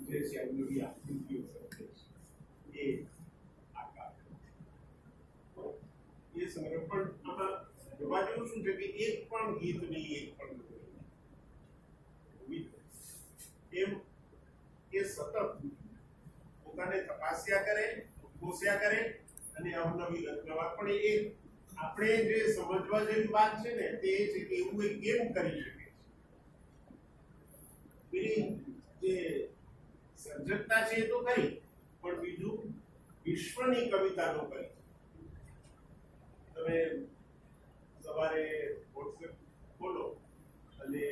જે શબ્દોની આકૃતિઓ સર્જે છે એ આકાર એ સંગ્રહ પણ આમાં જોવા જેવું શું છે કે એક પણ ગીત નહીં, એક પણ એમ એ સતત પોતાને તપાસ્યા કરે, ઉદ્ઘોષ્યા કરે અને અવનવી રચનાઓ. પણ એ આપણે જે સમજવા જેવી વાત છે ને તે એ છે કે એવું એ કેમ કરી શકે છે. પેલી જે સર્જકતા છે એ તો કરી, પણ બીજું વિશ્વની કવિતાનો કરી. તમે સવારે વોટ્સએપ ખોલો અને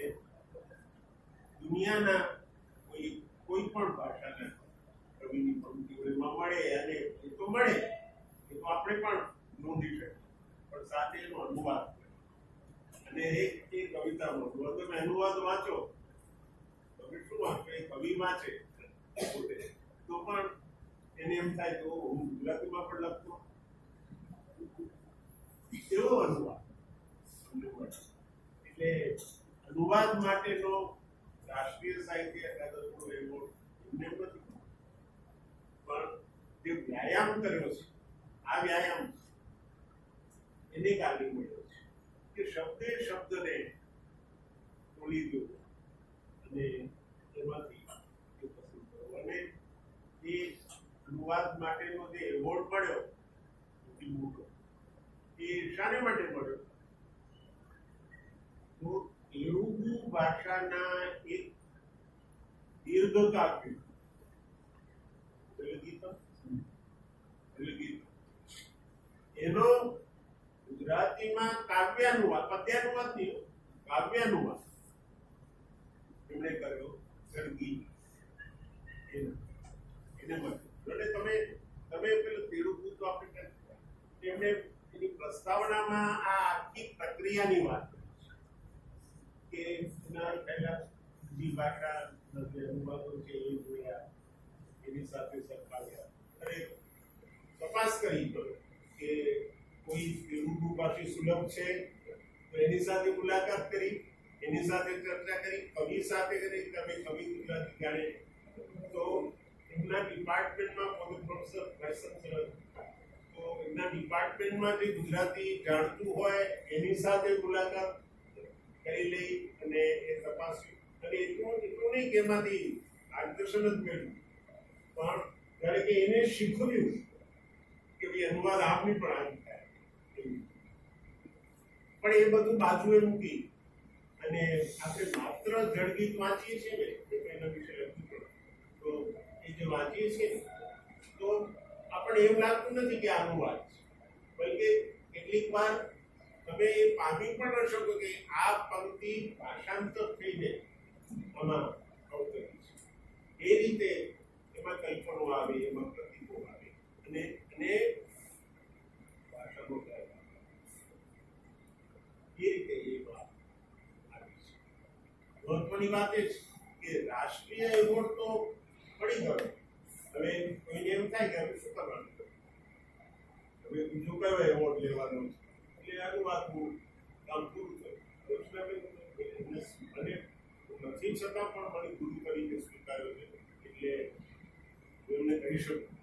દુનિયાના કોઈ પણ ભાષાના કવિની પંક્તિઓ એમાં મળે અને એ તો મળે, એ તો આપણે પણ નોંધી શકીએ, પણ સાથે એનો અનુવાદ અને એક કવિતાનો અનુવાદ. તમે અનુવાદ વાંચો, તમે શું વાંચો? એ કવિ વાંચે પોતે તો પણ એને એમ થાય તો હું ગુજરાતીમાં પણ લખતો એવો અનુવાદ. એટલે અનુવાદ માટેનો રાષ્ટ્રીય સાહિત્ય અકાદમીનો એવોર્ડ એમને નથી, પણ જે વ્યાયામ કર્યો છે આ વ્યાયામ એને કારણે મળ્યો છે કે શબ્દે શબ્દને તોડી દો અને એમાંથી એ પસંદ કરો. અને એ અનુવાદ માટેનો જે એવોર્ડ મળ્યો સૌથી મોટો, એ શાને માટે મળ્યો? તો તેલુગુ ભાષાના એક દીર્ઘ કાવ્ય એનો ગુજરાતીમાં કાવ્યાનુવાદ, પદ્યાનુવાદ નહીં, કાવ્યાનુવાદ એમણે કર્યો. સળગી એને મળ્યો. એટલે તમે પેલું તેલુગુ તો આપણે એમણે એની પ્રસ્તાવનામાં આ આખી પ્રક્રિયાની વાત કે એના પહેલા બીજી ભાષાના જે અનુવાદો છે એ જોયા, એની સાથે સરખાવ્યા અને તપાસ કરી કે કોઈ તેલુગુ ભાષી સુલભ છે તો એની સાથે મુલાકાત કરી, એની સાથે ચર્ચા કરી, કવિ સાથે કરી કે અમે કવિ ગુજરાતી જાણે તો એમના ડિપાર્ટમેન્ટમાં પ્રોફેસર તો એમના ડિપાર્ટમેન્ટમાં જે ગુજરાતી જાણતું હોય એની સાથે મુલાકાત કરી લઈ અને એ તપાસ્યું. અને એટલું નહીં કે એમાંથી માર્ગદર્શન જ મેળવ્યું, પણ જ્યારે કે એને શીખવ્યું કે ભાઈ અનુવાદ આપની પણ આવી થાય. પણ એ બધું બાજુએ મૂકી અને આપણે માત્ર જળગીત વાંચીએ છીએ ને એના વિશે લખ્યું પણ તો એ જે વાંચીએ છીએ ને તો આપણે એવું લાગતું નથી કે અનુવાદ છે, બલકે કેટલીક વાર તમે એ પામી પણ ન શકો કે આ પંક્તિ ભાષાંતર થઈને આમાં અવતરી છે. એ રીતે એમાં કલ્પનો આવે, એમાં પ્રતીકો આવે અને ભાષાનો એ રીતે એ વાત આવી છે. મહત્વની વાત એ છે કે રાષ્ટ્રીય એવોર્ડ તો પડી ગયો. હવે કોઈને એમ થાય કે હવે શું કરવાનું, હવે બીજો કયો એવોર્ડ લેવાનો છે એટલે આનું આખું કામ પૂરું થયું. દક્ષિણાબેન મને નથી છતાં પણ મને ગુરુ તરીકે સ્વીકાર્યો છે એટલે હું એમને કહી શકું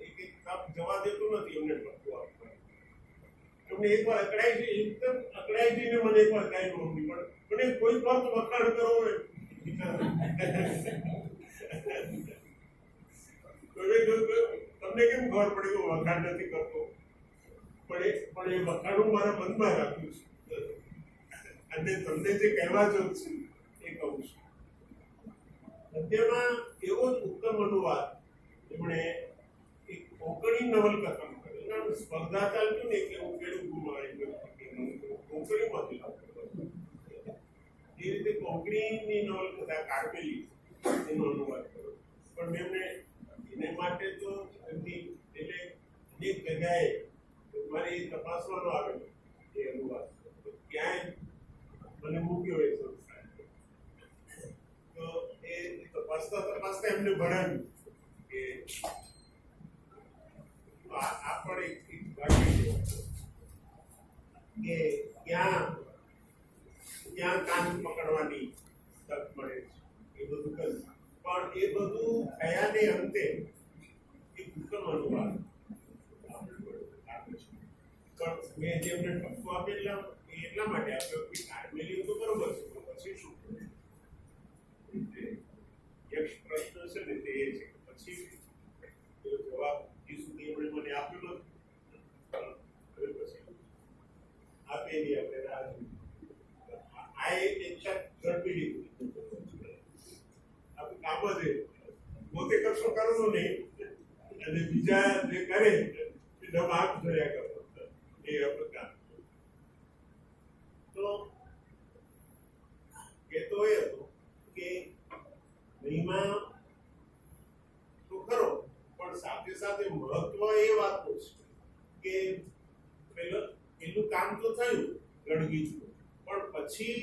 એક કામ જવા દેતો નથી એમને ટપકું આપવા. એમને એકવાર અકળાઈ છે એકદમ અકળાઈ જઈને મને એકવાર કાંઈ નહોતી પણ કોઈ વાત વખાણ કરો ને તમને કેમ ખબર પડી કે વખાણ નથી કરતો પણ એ વખાણ મારા મનમાં રાખ્યું છે અને તમને જે કહેવા જાઉં છું એ કહું છું. મધ્યમાં એવો જ ઉત્તમ અનુવાદ એમણે એક કોંકણી નવલકથાનું કર્યું. સ્પર્ધા ચાલતી ને કે હું કેળું ગુમાવી કોંકણીમાંથી લાવતો એ રીતે કોંકણીની નવલકથા કારમેલી એનો અનુવાદ કર્યો. પણ મેં એને માટે તો એમની એટલે અનેક જગ્યાએ મારે એ તપાસવાનો આવેલો એ અનુવાદ ક્યાંય મને મૂક્યો એ સંસ્થાએ તો એ તપાસતા એમને ભણાવ્યું કે આ પણ એક વાક્ય છે કે ક્યાં કાન પકડવાની તક મળે છે એ બધું કર્યું. પણ એ બધું થયાને અંતે એક ઉત્તમ અનુવાદ પણ મેં જેમને ટપકો આપેલા એટલા માટે આપ્યો કે કારમેલી તો બરોબર છે પણ પછી શું યક્ષ પ્રશ્ન છે ને તે એ છે પછી જવાબ હજી સુધી એમણે મને આપ્યો નથી પછી આપેલી આપણે રાહ આ એક ઝડપી લીધું આપણું કામ જ પોતે કશો કરવો નહીં અને બીજા જે કરે એ આપ જોયા કરો એ આપણું કામ. તો કહેતો એ હતો કે મહિમા તો ખરો પણ સાથે સાથે મહત્વ એ વાતનું છે કે પેલું કામ તો થયું ગણગીચું પણ પછી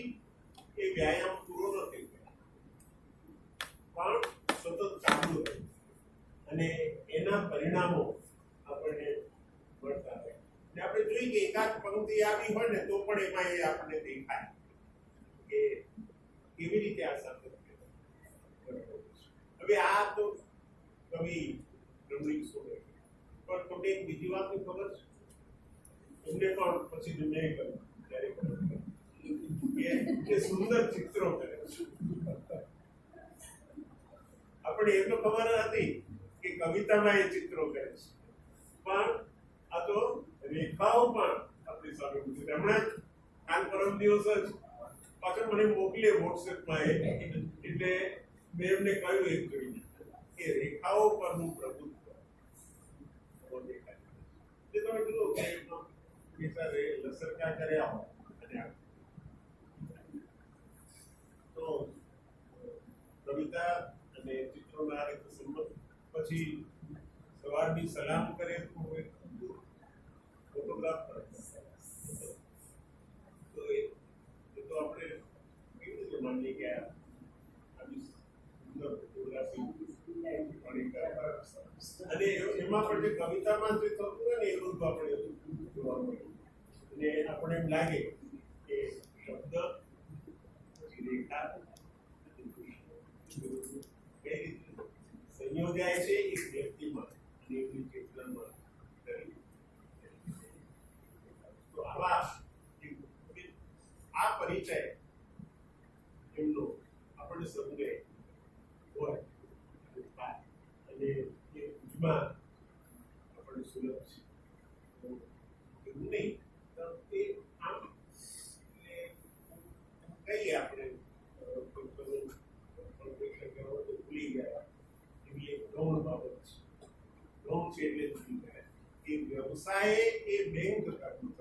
એ વ્યાયામ પૂરો નથી પણ સતત ચાલુ રહે અને એના પરિણામો આપણને મળતા રહે. અને આપણે જોઈએ કે એકાદ પંક્તિ આવી હોય ને તો પણ એમાં એ આપણને દેખાય કે કેવી રીતે આ સાધન. હવે આ તો કવિ રમણીક સોલે પણ તમને એક બીજી વાતની ખબર છે એમને પણ પછી દુનિયાએ કર્યું ત્યારે કે સુંદર ચિત્રો કરે છે. આપણે એ તો ખબર હતી કે કવિતામાં એ ચિત્રો કરે છે પણ આ તો રેખાઓ પણ આપણી સામે મૂકી. હમણાં કાલ પરમ દિવસ જ પાછળ મને મોકલે વોટ્સએપમાં એટલે મેં એમને કહ્યું એક જોઈને કે રેખાઓ પરનું પ્રભુત્વ દેખાય એ તમે કીધું કે બિચારે લસરકા કર્યા હોય અને તો કવિતા અને ચિત્રોના સંબંધ પછી સવારની સલામ કરે ફોટોગ્રાફ તો એ તો આપણે કેવી રીતે માનીએ કે આવી સુંદર ફોટોગ્રાફી અને એમાં પણ જે કવિતામાં જે થતું હોય ને એ બધું આપણે જોવા મળ્યું અને આપણે એમ લાગે કે શબ્દ પછી રેખા સંયોજાય છે એક વ્યક્તિમાં અને એમની ચેતનામાં. તો આવા આ પરિચય એમનો આપણને સમજે હોય અને એ ઉજમાં આપણને સુલભ છે એવું નહીં એ આમ કહીએ આપણે ભૂલી ગયા એવી એક ગૌણ બાબત છે. ગૌણ છે એટલે ભૂલી ગયા એ વ્યવસાય એ બેંક કર્મચારી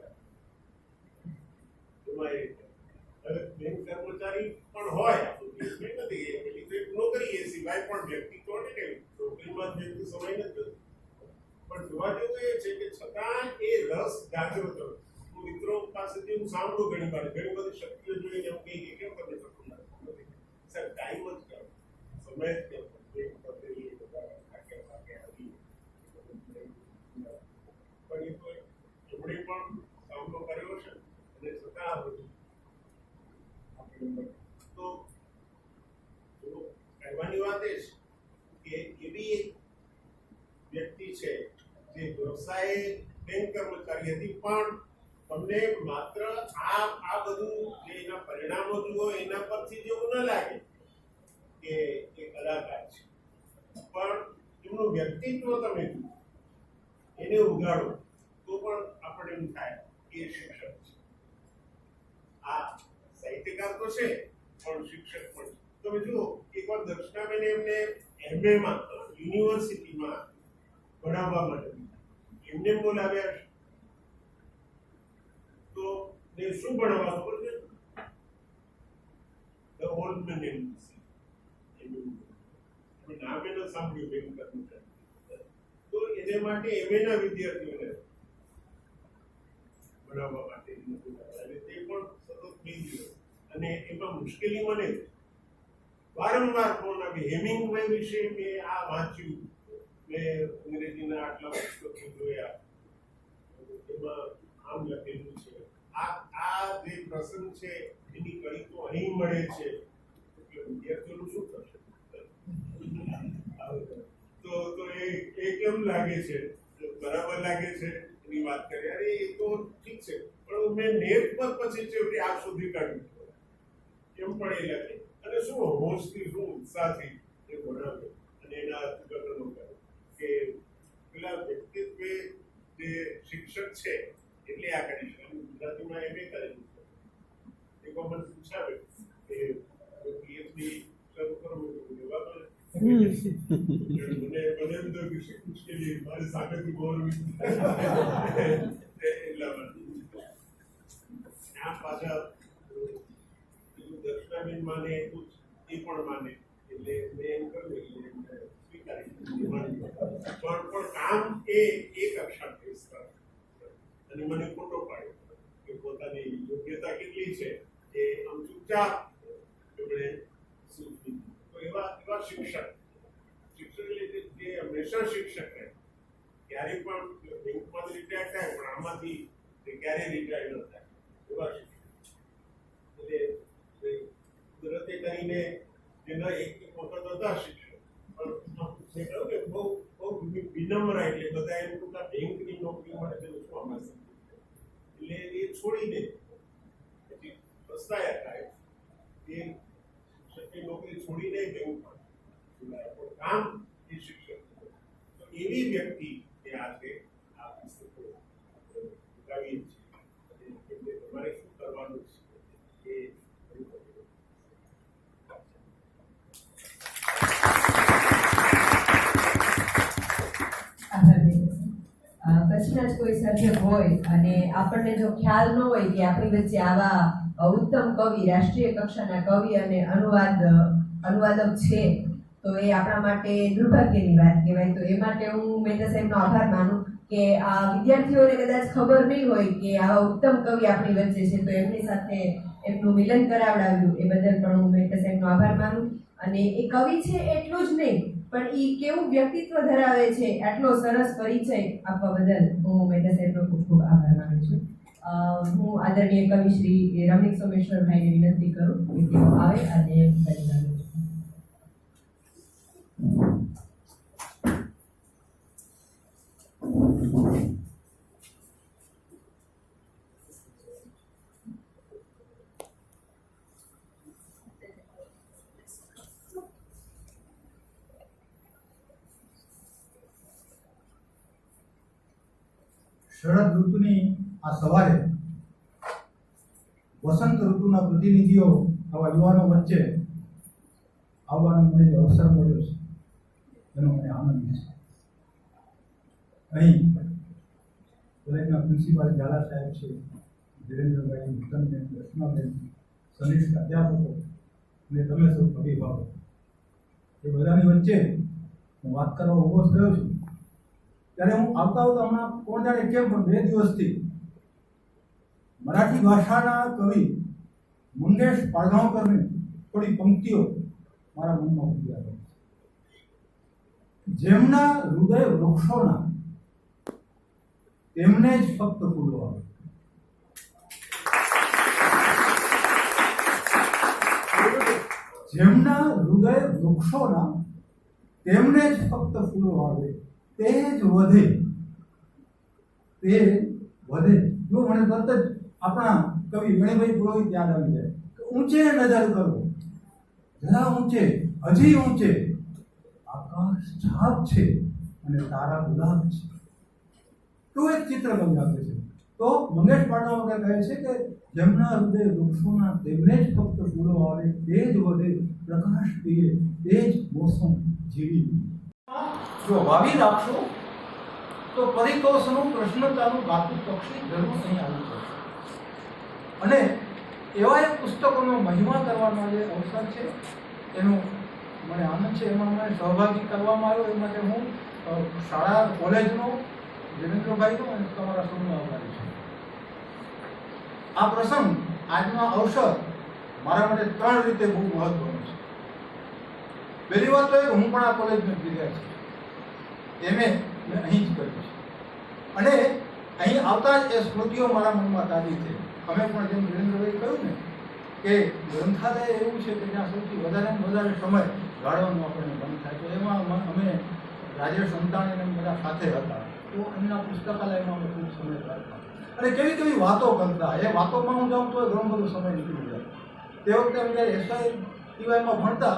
હવે બેંક કર્મચારી પણ હોય નથી નોકરી એ સિવાય પણ વ્યક્તિ તો ને નોકરીમાં જ વ્યક્તિ સમય નથી પણ જોવા જેવું એ છે કે છતાં એ રસ જાગૃત હોય. હું મિત્રો પાસેથી હું સાંભળું ઘણી બધી શક્તિઓ જોઈને એમ કહી કે કેમ તમે શકું નથી સર ટાઈમ જ કેમ સમય જ કેમ છે જે વ્યવસાય બેંક કર્મચારી હતી, પણ તમને માત્ર આ બધું જે એના પરિણામો જુઓ એના પરથી જેવું ન લાગે કે એ કલાકાર છે, પણ એમનું વ્યક્તિત્વ તમે જુઓ, એને ઉગાડો તો પણ આપણે એમ થાય કે એ શિક્ષક છે. આ સાહિત્યકાર તો છે પણ શિક્ષક પણ છે. તમે જુઓ, એકવાર દર્શનાબેન એમને એમએમાં યુનિવર્સિટીમાં ભણાવવા માટે એમને બોલાવ્યા છે, તો એ શું ભણાવવા ખબર છે? ધ ઓલ્ડ મેન નામ એને સાંભળ્યું બેન કર્મચારી, તો એને માટે એમએના વિદ્યાર્થીઓને ભણાવવા માટે અને તે પણ સતત 2 દિવસ, અને એમાં મુશ્કેલી મને વારંવાર ફોન આવે. હેમિંગવે વિશે મેં આ વાંચ્યું, મેં અંગ્રેજીના આટલા પુસ્તકો જોયા, એમાં આમ લખેલું છે, આ જે પ્રસંગ છે એની કડી તો અહીં મળે છે, એટલે વિદ્યાર્થીઓનું શું થશે? તો એ કેમ લાગે છે? બરાબર લાગે છે એની વાત કરીએ. અરે એ તો ઠીક છે, પણ મેં નેટ પર પછી છેવટે આ સુધી કાઢ્યું કેમ પણ એ લાગે, અને શું હોશથી શું ઉત્સાહથી એ ભણાવે અને એના અર્થઘટનો કરે કે પેલા વ્યક્તિત્વ જે શિક્ષક છે એટલે આ કરી શકે. ગુજરાતીમાં એમ કરેલું છે, એક વખત પૂછાવે કે પીએચડી શરૂ કરવું એવા મને એમ તો મુશ્કેલી મારી સામેથી બોલવી એટલા માટે આ પાછા દર્શનાબેન માને એટલું એ પણ માને, એટલે મેં એમ કહ્યું એટલે એમને સ્વીકારી પણ કામ એ કક્ષા ફેસ કરે અને મને ખોટો પાડ્યો કે પોતાની યોગ્યતા કેટલી છે એ આમ ચૂપચાપ એમણે સૂચવી. તો એવા શિક્ષક એટલે જે હંમેશા શિક્ષક રહે, ક્યારેય પણ બેંકમાં રિટાયર થાય પણ આમાંથી ક્યારેય રિટાયર ન થાય એવા શિક્ષક. એટલે કુદરતે કરીને જેના એક વખત હતા શિક્ષક, પણ કે બહુ વિનમ્ર, એટલે બધા એમ પોતા બેંકની નોકરી મળે છે શું આમાં, એટલે એ છોડીને પછી પસ્તાયા થાય એ શિક્ષકની નોકરી છોડીને બેંકમાં કામ એ શિક્ષક. તો એવી વ્યક્તિ એ આજે આ પુસ્તકો ઉગાવીએ છીએ, એટલે તમારે શું કરવાનું છે એ કચ્છના જ કોઈ સર્જક હોય અને આપણને જો ખ્યાલ ન હોય કે આપણી વચ્ચે આવા ઉત્તમ કવિ, રાષ્ટ્રીય કક્ષાના કવિ અને અનુવાદક છે, તો એ આપણા માટે દુર્ભાગ્યની વાત કહેવાય. તો એ માટે હું મહેતા સાહેબનો આભાર માનું કે આ વિદ્યાર્થીઓને કદાચ ખબર નહીં હોય કે આવા ઉત્તમ કવિ આપણી વચ્ચે છે, તો એમની સાથે એમનું મિલન કરાવડાવ્યું એ બદલ પણ હું મહેતા સાહેબનો આભાર માનું. અને એ કવિ છે એટલું જ નહીં, પણ એ કેવું વ્યક્તિત્વ ધરાવે છે આટલો સરસ પરિચય આપવા બદલ હું મહેતા સાહેબનો ખૂબ ખૂબ આભાર માનું છું. હું આદરણીય કવિ શ્રી રમણીક સોમેશ્વરભાઈને વિનંતી કરું કે તેઓ આવે અને પરિચય. શરદ ઋતુની આ સવારે વસંત ઋતુના પ્રતિનિધિઓ આવા યુવાનો વચ્ચે આવવાનો મને જે અવસર મળ્યો છે એનો મને આનંદ છે. અહીં કોલેજના પ્રિન્સિપાલ ઝાલા સાહેબ છે, ધીરેન્દ્રભાઈ, નૂતનબેન, દર્શનાબેન, સનિષ્ઠ અધ્યાપકો અને તમે સૌ અભિભાવકો, એ બધાની વચ્ચે હું વાત કરવા ઊભો થયો છું ત્યારે હું આવતા હમણાં કોણ જાણે કેમ પણ 2 દિવસથી મરાઠી ભાષાના કવિ મુંડેશ પાળગાંવકરની થોડી પંક્તિઓ મારા મનમાં ઉભી આવે. જેમના હૃદય વૃક્ષોના તેમને જ ફક્ત ફૂલો આવે. જેમના હૃદય વૃક્ષોના તેમને જ ફક્ત ફૂલો આવે. તેજ વધે, તેજ વધે. જો મને તરત જ આપણા કવિ મણિભાઈ પુરોહિત યાદ આવી જાય કે ઊંચે નજર કરો, જરા ઊંચે, હજી ઊંચે, આકાશ છાપ છે અને તારા ગુલાબ છે. તો એક ચિત્ર ગમી આપે છે. તો મંગેશ પાડવા કહે છે કે જેમના હૃદય વૃક્ષોના તેમને જ ફક્ત ફૂલો આવે, તેજ વધે, પ્રકાશ પીએ, તેજ મોસમ જીવી. જો વાવી રાખશો તો પરિતોષનું પ્રશ્નતાનું ગાતું પક્ષી જરૂર અહીં આવી જશે. અને એવા એક પુસ્તકોનો મહિમા કરવાનો જે અવસર છે એનો મને આનંદ છે. એમાં મને સહભાગી કરવામાં આવ્યો. એ માટે હું શાળા કોલેજનો દેવેન્દ્રભાઈનો અને તમારા સૌનો આભારી છું. આ પ્રસંગ, આજનો અવસર મારા માટે 3 રીતે બહુ મહત્વનો છે. પહેલી વાત તો એ હું પણ આ કોલેજનો જ વિદ્યાર્થી છું. મેં અહીં જ કર્યું છે અને અહીં આવતા જ એ સ્મૃતિઓ મારા મનમાં તાજી છે. અમે પણ જેમ દેવેન્દ્રભાઈ કહ્યું ને કે ગ્રંથાલય એવું છે કે જ્યાં સૌથી વધારે સમય ગાળવાનું આપણને મન થાય. તો એમાં અમે રાજેશ સંતાણી અને બધા સાથે હતા. તો એમના પુસ્તકાલયમાં અમે ખૂબ સમય કાઢતા અને કેવી કેવી વાતો કરતા. એ વાતોમાં હું જાઉં તો ઘણો બધો સમય નીકળી જાય. તે વખતે અમે જ્યારે એસવાય ટીવાયમાં ભણતા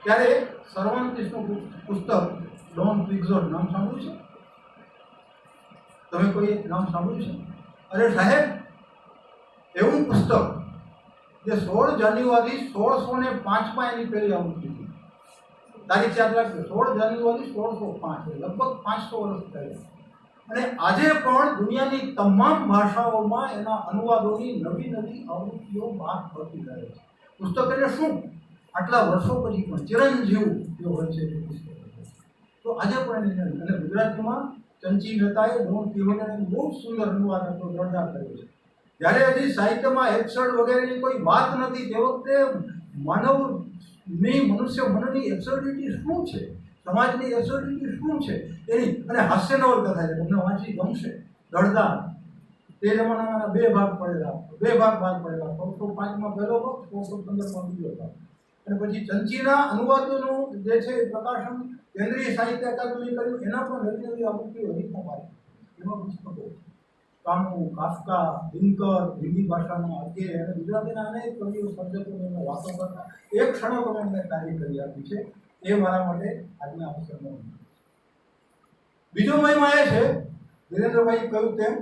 ત્યારે સર્વાંતિશનું પુસ્તક ડોન ક્વિક્સોટ નામ સાંભળ્યું છે? તમે કોઈ નામ સાંભળ્યું છે? અરે સાહેબ, એવું પુસ્તક જે 16 જાન્યુઆરી 1605 એની પહેલી આવૃત્તિ હતી. તારીખ યાદ રાખજો, 16 જાન્યુઆરી 1605, લગભગ 500 વર્ષ પહેલા. અને આજે પણ દુનિયાની તમામ ભાષાઓમાં એના અનુવાદોની નવી નવી આવૃત્તિઓ બહાર પડતી રહે છે. પુસ્તક એટલે શું? આટલા વર્ષો પછી પણ ચિરંજીવ જે હોય છે એ પુસ્તક. તો આજે પણ એની અને ગુજરાતીમાં ચંચી મહેતાએ ડોન કિહોટનો બહુ સુંદર અનુવાદ હતો, જોરદાર કર્યો છે. જ્યારે હજી સાહિત્યમાં એક્સડ વગેરેની કોઈ વાત નથી તે વખતે મનુષ્ય મનની એબ્સર્ડિટી શું છે, સમાજની એબ્સર્ડિટી શું છે એની, અને હાસ્ય નવલકથા છે, તમને વાંચી ગમશે. દળદાર તે જમાનામાં 2 ભાગ પડેલા, 2 ભાગ બહાર પડેલા. 1605માં પહેલો ભાગ, 1615માં બીજો ભાગ. અને પછી ચંચીના અનુવાદોનું જે છે પ્રકાશન કેન્દ્રીય સાહિત્ય અકાદમી કર્યું. એના પણ નવી નવી આવૃત્તિઓ હજી પણ બહાર એમાં પુસ્તકો કામુ, કાફકા, દિનકર, હિન્દી ભાષામાં અજય અને ગુજરાતીના અનેક કવિઓ, સર્જકોને એમને વાતો કરતા એક ક્ષણો તમે એમને કાર્ય કરી આપી છે. એ મારા માટે આજના અવસરનો બીજો મહિમા એ છે, વિરેન્દ્રભાઈ કહ્યું તેમ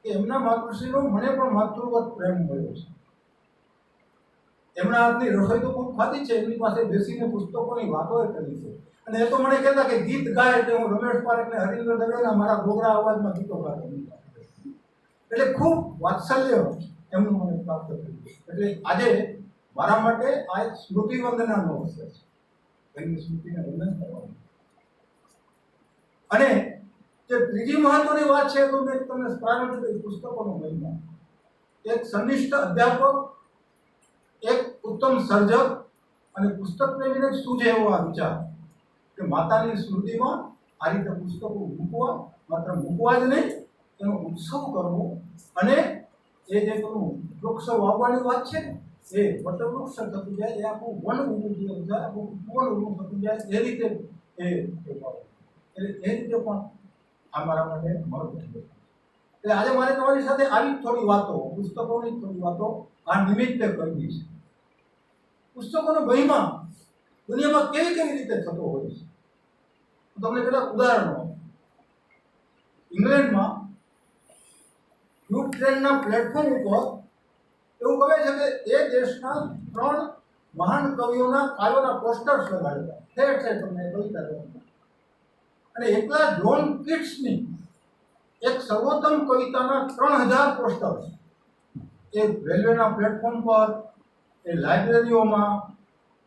કે એમના માતૃશ્રીનો મને પણ માતૃવત પ્રેમ મળ્યો છે. એમના હાથની રસોઈ તો ખૂબ ખાધી છે, એમની પાસે બેસીને પુસ્તકોની વાતો કરી છે. અને એ તો મને કહેતા કે ગીત ગાય એટલે હું રમેશ પારેખ અને હરીન્દ્ર દવેના મારા ઘોઘરા અવાજમાં ગીતો ગાતો. એટલે ખૂબ વાત્સલ્ય એમનું મને પ્રાપ્ત થયું. એટલે આજે મારા માટે આ એક સ્મૃતિ વંદનાનો અવસર છે, એમની સ્મૃતિને વંદન કરવાનું. અને જે ત્રીજી મહત્વની વાત છે તો મેં તમને પ્રારંભ કરી પુસ્તકોનો મહિમા. એક સંનિષ્ઠ અધ્યાપક, એક ઉત્તમ સર્જક અને પુસ્તક પ્રેમીને સૂઝે એવો આ વિચાર કે માતાની સ્મૃતિમાં આ રીતે પુસ્તકો મૂકવા, માત્ર મૂકવા જ નહીં, એનો ઉત્સવ કરવો. અને એ જે પેલું વૃક્ષ વાવવાની વાત છે ને, એ વટવૃક્ષ થતું જાય, એ આખું વન ઊભું થતું જાય, આખું વન ઊભું થતું જાય, એ રીતે એટલે એ રીતે પણ આ મારા માટે મહત્વનું છે. એટલે આજે મારે તમારી સાથે આવી થોડી વાતો, પુસ્તકોની થોડી વાતો આ નિમિત્તે કરવી છે. પુસ્તકોનો મહિમા દુનિયામાં કેવી કેવી રીતે થતો હોય છે. તમને કેટલાક ઉદાહરણો. ઇંગ્લેન્ડમાં યુ ટ્રેનના પ્લેટફોર્મ ઉપર એવું કહે છે કે એ દેશના 3 મહાન કવિઓના કાવ્યોના પોસ્ટર્સ લગાડેલા, ઠેર ઠેર તમને કવિતા લગાડતા. અને એકલા જોન કિટ્સની એક સર્વોત્તમ કવિતાના 3000 પોસ્ટર્સ એ રેલવેના પ્લેટફોર્મ પર, એ લાઇબ્રેરીઓમાં,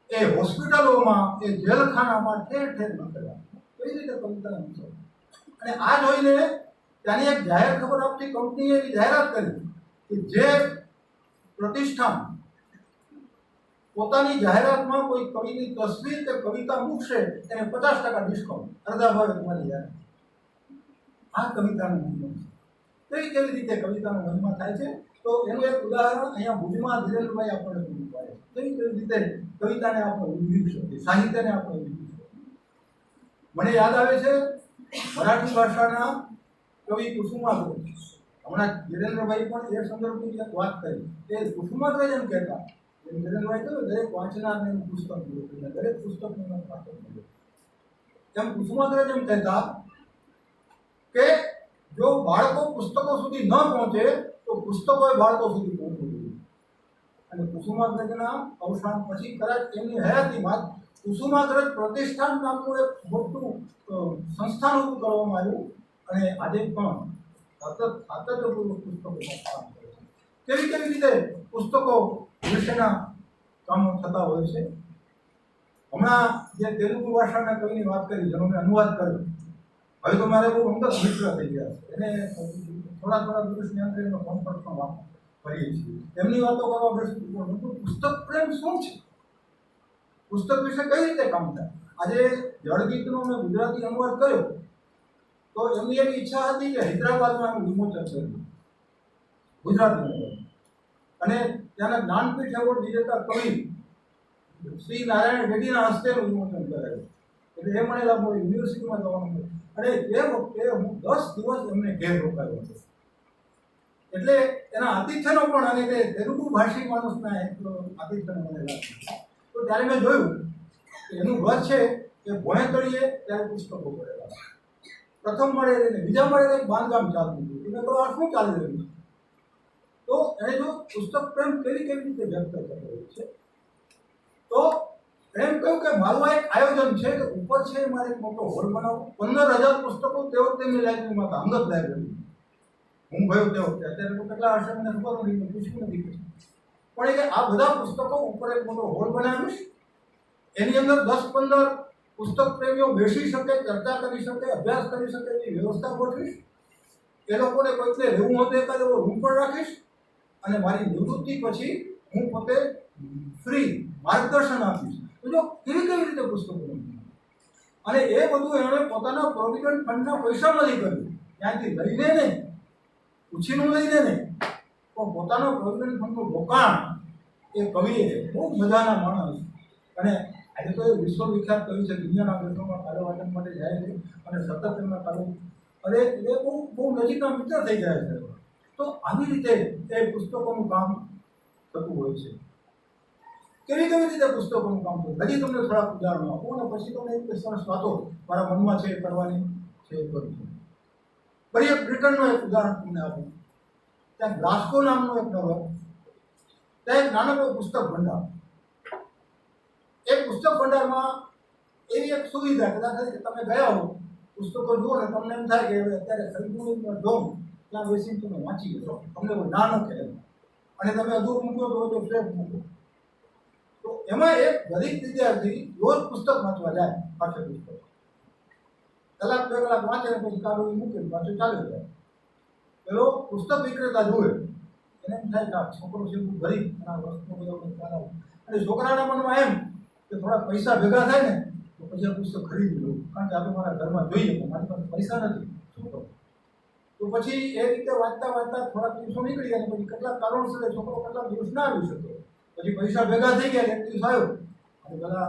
એ હોસ્પિટલોમાં, એ જેલખાનામાં ઠેર ઠેર લખેલા. કેવી રીતે કવિતા લખો. અને આ જોઈને ત્યાંની એક જાહેર ખબર આપતી કંપનીએ એવી જાહેરાત કરી કે જે પ્રતિષ્ઠાન પોતાની જાહેરાતમાં કોઈ કવિની તસવીર કે કવિતા મૂકશે એને 50% ડિસ્કાઉન્ટ, અડધા ભાવે તમારી જાહેરાત. આ કવિતાનો મહિમા છે. કેવી રીતે કવિતાનો મહિમા થાય છે તો એનું એક ઉદાહરણ અહીંયા ભુજમાં ધીરેન્દ્રભાઈ આપણને પૂરું પાડે છે. કેવી રીતે કવિતાને આપણે ઉજવી શકીએ, સાહિત્યને આપણે ઉજવી શકીએ. મને યાદ આવે છે મરાઠી ભાષાના કવિ કુસુમાગ્રજ. હમણાં ધીરેન્દ્રભાઈ પણ એ સંદર્ભની એક વાત કરી કે કુસુમાગ્રજ એમ કહેતા, ધીરેન્દ્રભાઈ કહ્યું દરેક વાંચનારને પુસ્તક મળ્યું, દરેક પુસ્તકનું પાત્ર મળ્યું. એમ કુસુમાગ્રજ એમ કહેતા કે જો બાળકો પુસ્તકો સુધી ન પહોંચે તો પુસ્તકોએ બાળકો સુધી પહોંચવું જોઈએ. અને કુસુમાગ્રજના અવસાન પછી કદાચ એમની હયાતીમાં કુસુમાગ્રજ પ્રતિષ્ઠાન નામનું એક મોટું સંસ્થાન ઊભું કરવામાં આવ્યું અને આજે પણ સાતત્યપૂર્વક પુસ્તકોનું કામ કરે છે. કેવી કેવી રીતે પુસ્તકો વિશેના કામો થતા હોય છે. હમણાં જે તેલુગુ ભાષાના કવિની વાત કરી, જેનો મેં અનુવાદ કર્યો, હવે તો મારે બહુ અંગત મિત્ર થઈ ગયા છે. એને થોડા દિવસની અંદર એનો કોન્ફરન્સમાં વાત કરીએ છીએ. એમની વાતો કરવા બેસું તો પુસ્તક પ્રેમ શું છે, પુસ્તક વિશે કઈ રીતે કામ થાય. આજે જળગીતનો મેં ગુજરાતી અનુવાદ કર્યો તો એમની એવી ઈચ્છા હતી કે હૈદરાબાદમાં એનું વિમોચન કર્યું ગુજરાતીમાં. અને ત્યાંના જ્ઞાનપીઠ એવોર્ડ વિજેતા કવિ શ્રી નારાયણ રેડ્ડીના હસ્તે વિમોચન કરાયું. એટલે એ મને લાભ યુનિવર્સિટીમાં જવાનું હતું. અને એ વખતે હું 10 દિવસ એમને ઘેર રોકાયો હતો. એટલે એના આતિથ્યનો પણ અને તે તેલુગુ ભાષી માણસના આતિથ્યનો મને લાગ્યો. તો ત્યારે મેં જોયું કે એનું ઘર છે કે ભોંયતળીએ ત્યારે પુસ્તકો પડેલા, પ્રથમ મળે અને બીજા મળે એક બાંધકામ ચાલતું હતું. એટલે તો આ શું ચાલી રહ્યું છે. તો એને જો પુસ્તક પ્રેમ કેવી રીતે વ્યક્ત કરતો હોય છે. તો એમ કહ્યું કે મારું આ એક આયોજન છે કે ઉપર છે મારે એક મોટો હોલ બનાવો, 15,000 પુસ્તકો તે વખતે મેં લાઇબ્રેરીમાં હતા, અંગત લાઇબ્રેરી. હું ગયો તે વખતે, અત્યારે તો કેટલા હશે મને ખબર નથી, મેં પૂછ્યું નથી. પણ એ આ બધા પુસ્તકો ઉપર એક મોટો હોલ બનાવીશ, એની અંદર 10-15 પુસ્તક પ્રેમીઓ બેસી શકે, ચર્ચા કરી શકે, અભ્યાસ કરી શકે એવી વ્યવસ્થા ગોઠવીશ. એ લોકોને કોઈકને રહેવું હોય એકાદ એવો રૂમ પણ રાખીશ. અને મારી નિવૃત્તિ પછી હું પોતે ફ્રી માર્ગદર્શન આપીશ. તો જો કેવી રીતે પુસ્તકો, અને એ બધું એમણે પોતાના પ્રોવિડન્ટ ફંડના પૈસામાંથી કર્યું, ત્યાંથી લઈને નહીં, ઉછીનું લઈને નહીં, પણ પોતાનો પ્રોવિડન્ટ ફંડનું રોકાણ એ કવિએ બહુ મજાના માણસ. અને આજે તો એ વિશ્વવિખ્યાત કવિ છે, દુનિયાના દેશોમાં કાવ્ય વાચન માટે જાય છે અને સતત એમના કાવ્ય, અને એ બહુ નજીકના મિત્ર થઈ જાય છે. તો આવી રીતે એ પુસ્તકોનું કામ થતું હોય છે. કેવી રીતે પુસ્તકોનું કામ થતું, હજી તમને થોડાક ઉદાહરણો આપો અને પછી તમને એક સરસ વાતો મારા મનમાં છે કરવાની છે એ કરું છું. ફરી એક બ્રિટનનો એક ઉદાહરણ તમને આપું. ત્યાં ગ્લાસ્કો નામનો એક નગર, ત્યાં એક નાનકડો પુસ્તક ભંડાર. એ પુસ્તક ભંડારમાં એવી એક સુવિધા કદાચ કે તમે ગયા હો, પુસ્તકો જુઓ ને તમને એમ થાય કે અત્યારે ખરીદવું જોઉં ત્યાં બેસીને તમે વાંચી લેશો, તમને કોઈ ના ન કહે. અને તમે અધૂર મૂકો તો ફ્લેટ મૂકો. તો એમાં એક ગરીબ વિદ્યાર્થી રોજ પુસ્તક વાંચવા જાય, પાઠ્યપુસ્તક કલાક 2 કલાક વાંચે ને પછી કાગળ મૂકીને પાછું ચાલી જાય. પેલો પુસ્તક વિક્રેતા જોવે, એને એમ થાય કે આ છોકરો છે ગરીબ, આ વસ્તુ બધા ચાલાવું. અને છોકરાના મનમાં એમ કે થોડા પૈસા ભેગા થાય ને તો પછી આ પુસ્તક ખરીદી લઉં, કારણ કે આ તો મારા ઘરમાં જોઈએ, મારી પાસે પૈસા નથી, શું કરું. તો પછી એ રીતે વાંચતા થોડાક દિવસો નીકળી ગયા. પછી કેટલાક કારણોસર છોકરો કેટલાક દિવસ ના આવી શક્યો. પછી પૈસા ભેગા થઈ ગયા, એક દિવસ આવ્યો અને બધા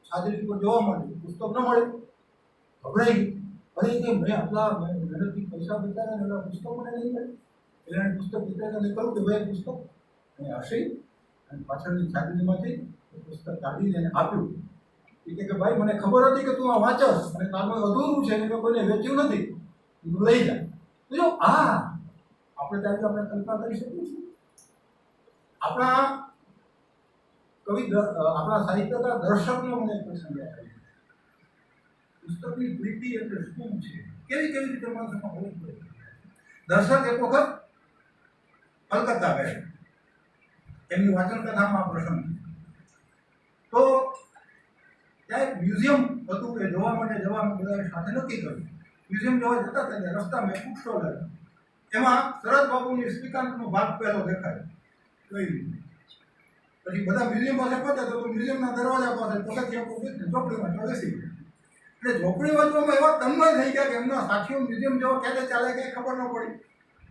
છાજરી પર જોવા માંડ્યું, પુસ્તક ન મળે, ગભરાઈ ગયું. અરે કે મેં આટલા મહેનતથી પૈસા બચાવ્યા ને એટલા પુસ્તકો મને નહીં મળે. એટલે એને પુસ્તક વિક્રેતાને કહ્યું કે ભાઈ પુસ્તક અને હસી અને પાછળની છાજરીમાંથી પુસ્તક કાઢીને એને આપ્યું. એ કે ભાઈ મને ખબર હતી કે તું આ વાંચસ અને તારું અધૂરું છે, મેં કોઈને વેચ્યું નથી, તું લઈ જા. તો જો આપણે ત્યારે આપણે કલ્પના કરી શકીએ છીએ. આપણા કવિ, આપણા સાહિત્યકાર દર્શકનો મને એક પ્રસંગ યાદ આવ્યો. પુસ્તકની પ્રીતિ એટલે શું છે, કેવી રીતે માણસોમાં હોવું પડે. દર્શક એક વખત કલકત્તા ગયા, એમની વાચન કથામાં આ પ્રસંગ. તો ત્યાં એક મ્યુઝિયમ હતું કે જોવા માટે જવાનું બધા સાથે નક્કી કર્યું. મ્યુઝિયમ જોવા જતા હતા, રસ્તામાં એક બુક સ્ટોલ આવ્યો. એમાં શરદ બાબુની શ્રીકાંતનો ભાગ પહેલો દેખાય. પછી બધા મ્યુઝિયમ પાસે પહોંચ્યા તો મ્યુઝિયમના દરવાજા પાસે પગથિયા ચોપડીમાં બેસી ગયા. એટલે ચોપડી વાંચવામાં એવા તન્મય થઈ ગયા કે એમના સાથીઓ મ્યુઝિયમ જેવો ક્યારે ચાલે કંઈ ખબર ન પડી.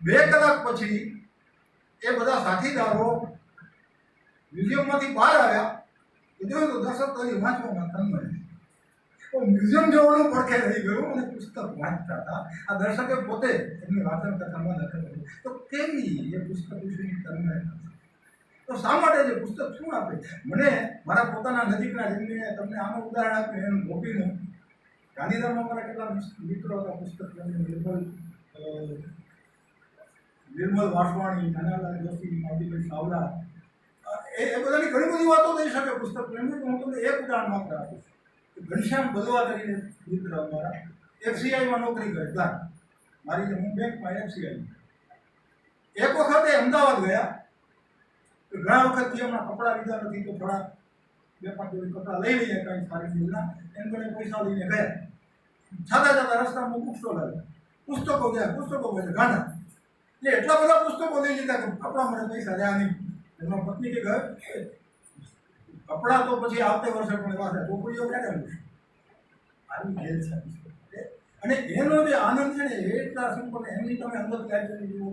2 કલાક પછી એ બધા સાથીદારો મ્યુઝિયમમાંથી બહાર આવ્યા તો જોયું તો દર્શક તો વાંચવામાં તન્મય. તો મ્યુઝિયમ જવાનું પડખે રહી ગયું અને પુસ્તક વાંચતા હતા. આ દર્શકે પોતે એમની વાચન કથામાં લખેલું છે. તો કેવી એ પુસ્તક વિશેની તમને તો શા માટે છે પુસ્તક શું આપે? મને મારા પોતાના નજીકના જેમને તમને આનું ઉદાહરણ આપ્યું એમ ગોપીનું ગાંધીધામમાં મારા કેટલા મિત્રો હતા પુસ્તક નિર્મલ વાસવાણી, નાનાલાલ જોશી, માવજીભાઈ સાવલા, એ બધાની ઘણી બધી વાતો થઈ શકે પુસ્તક પ્રેમી. હું તમને એક ઉદાહરણ માત્ર આપીશ. ઘનશ્યામ બલવા કરીને મિત્ર અમારા એફસીઆઈમાં નોકરી કરે ક્લાર્ક. મારી હું બેંકમાં એફસીઆઈ. એક વખતે અમદાવાદ ગયા તો ઘણા વખતથી હમણાં કપડાં લીધા નથી તો થોડા 2-5 જોડી કપડાં લઈ લઈએ કાંઈ સારી ચીજના, એમ કરીને પૈસા લઈને ગયા. છાતા છાતા રસ્તામાં બુક સ્ટોલ આવે, પુસ્તકો ગયા, પુસ્તકો ગયા ગાંડા. એટલે એટલા બધા પુસ્તકો લઈ લીધા કે કપડાં મને પૈસા રહ્યા નહીં. એનો પત્ની કે ઘર કપડાં તો પછી આવતે વર્ષે પણ વાંચે, ચોપડીઓ ક્યાં આવી ગયેલ છે. અને એનો જે આનંદ છે ને એ એટલા સિમ્પલ, એમની તમે અંદર લાઇબ્રેરી જુઓ.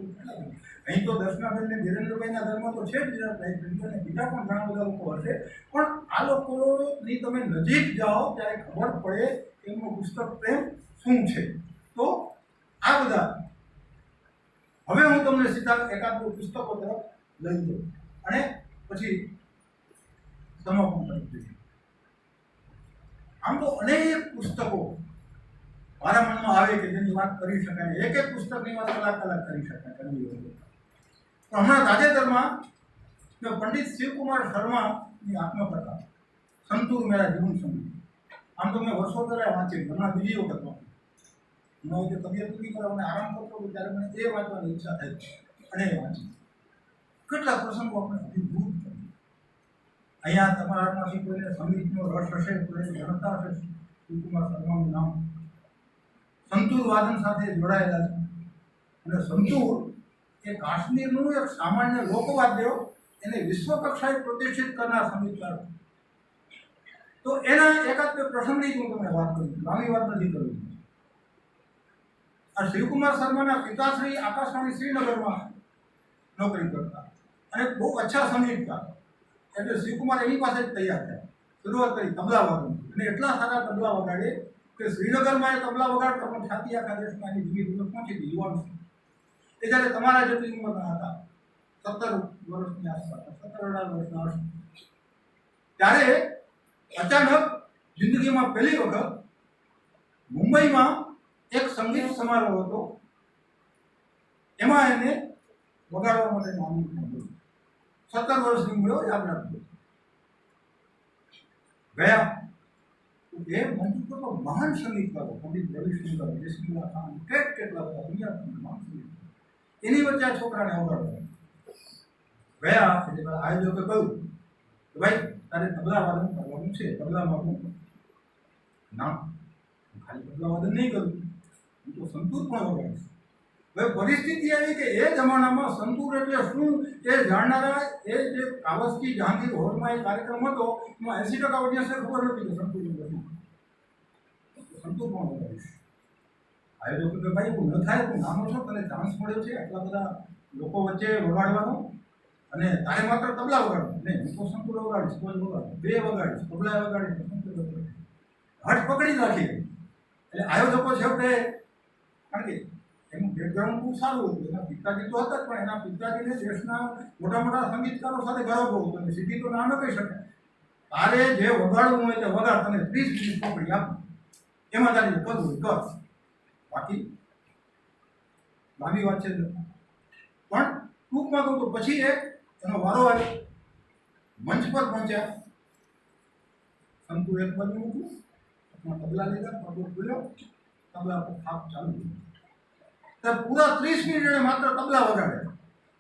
અહીં તો દર્શનાબેન ને ધીરેન્દ્રભાઈના ધર્મ તો છે જ લાઇબ્રેરી, અને બીજા પણ ઘણા બધા લોકો હશે, પણ આ લોકોની તમે નજીક જાઓ ત્યારે ખબર પડે કે એમનો પુસ્તક પ્રેમ શું છે. તો આ બધા હવે હું તમને સીધા એકાદ પુસ્તકો તરફ લઈ દઉં અને પછી સમાપન કરી દઈશ. આમ તો અનેક પુસ્તકો મારા મનમાં આવે કે જેની વાત કરી શકાય, એક એક પુસ્તકની વાત કલાક કરી શકાય. તો હમણાં તાજેતરમાં પંડિત શિવકુમાર શર્માની આત્મકથા સંતૂર મેરા જીવન સંગીત, આમ તો મેં વર્ષો પહેલાં વાંચી, હમણાં બીજી વખત વાંચી. હું જે તબિયત પૂરી કરવાને આરામ કરતો હતો ત્યારે મને એ વાંચવાની ઈચ્છા થઈ અને એ વાંચી. કેટલા પ્રસંગો આપણે અભિભૂત કરીએ. અહીંયા તમારામાંથી કોઈને સંગીતનો રસ હશે, કોઈને જાણતા હશે શિવકુમાર શર્માનું નામ. સંતૂર વાદન સાથે જોડાયેલા છે. અને સંતૂર એ કાશ્મીરનું એક સામાન્ય લોકવાદ્ય એને વિશ્વ કક્ષાએ પ્રતિષ્ઠિત કરનાર સંગીતકાર. તો એના એકાદ બે પ્રસંગની હું તમને વાત કરું, લાંબી વાત નથી કરવી. આ શિવકુમાર શર્માના પિતાશ્રી આકાશવાણી શ્રીનગરમાં નોકરી કરતા અને બહુ અચ્છા સંગીતકાર. એટલે શિવકુમાર એની પાસે જ તૈયાર થયા, શરૂઆત કરી તબલા વાદન, અને એટલા સારા તબલા વગાડે કે શ્રીનગરમાં એ તબલા વગાડતા પણ ખ્યાતિ આખા દેશમાં એની ધીમે ધીમે પહોંચી ગઈ. યુવાન એ જ્યારે તમારા જેટલી ઉંમરના હતા, 17 વર્ષની આસપાસ, 17-18 વર્ષના હશે, ત્યારે અચાનક જિંદગીમાં પહેલી વખત મુંબઈમાં એક સંગીત સમારોહ હતો, એમાં એને વગાડવા માટેનું આમંત્રણ મળ્યું. 17 વર્ષની ઉંમરે યાદ રાખજો. ગયા એ મંચ પર તો મહાન સંગીતકારો, પંડિત રવિશંકર, જયસિંહ ખાન, કેટલા બધા દુનિયાના મહાન સંગીતકારો, એની વચ્ચે આ છોકરાને વગાડવા ગયા. એટલે આયોજકે કહ્યું કે ભાઈ તારે તબલા વાદન કરવાનું છે. તબલામાં હું ના, ખાલી તબલા વાદન નહીં કરું, હું તો સંતૂર પણ વગાડીશ. હવે પરિસ્થિતિ આવી કે એ જમાનામાં સંતૂર એટલે શું એ જાણનારા, એ જે કાવસ્કી જહાંગીર હોલમાં એક કાર્યક્રમ હતો એમાં 80% ઓડિયન્સને ખબર નથી કે સંતૂર એટલે શું. સંતૂર પણ વગાડીશ. આયોજક કે ભાઈ હું ન થાય, હું નાનો છો, તને ચાન્સ મળ્યો છે આટલા બધા લોકો વચ્ચે વગાડવાનો, અને તારે માત્ર તબલા વગાડવાનું નહીં, હું તો સંતૂર વગાડીશ, કોઈ વગાડીશ, 2 વગાડીશ, તબલા વગાડીશ, સંતૂર વગાડીશ. હઠ પકડી રાખી. એટલે આયોજકો છેવટે, કારણ કે એનું બેકગ્રાઉન્ડ બહુ સારું હતું, એના પિતાજી તો હતા જ, પણ એના પિતાજીને દેશના મોટા મોટા સંગીતકારો સાથે ગૌરવ બહુ હતો. સીધી તો ના ન કહી શકે, તારે જે વગાડવું હોય તે વગાડ, તને 30 મિનિટ પકડી આપું, એમાં તારી કરવું કર, બાકી લાંબી વાત છે. પણ ટૂંકમાં કહું તો પછી એનો વારો આવ્યો, મંચ પર પહોંચ્યા. સંતૂર એક બાજુ મૂક્યું, તબલા લીધા, પગલો ખુલ્યો, તબલા પર થાપ ચાલુ. પૂરા 30 મિનિટ એને માત્ર તબલા વગાડે,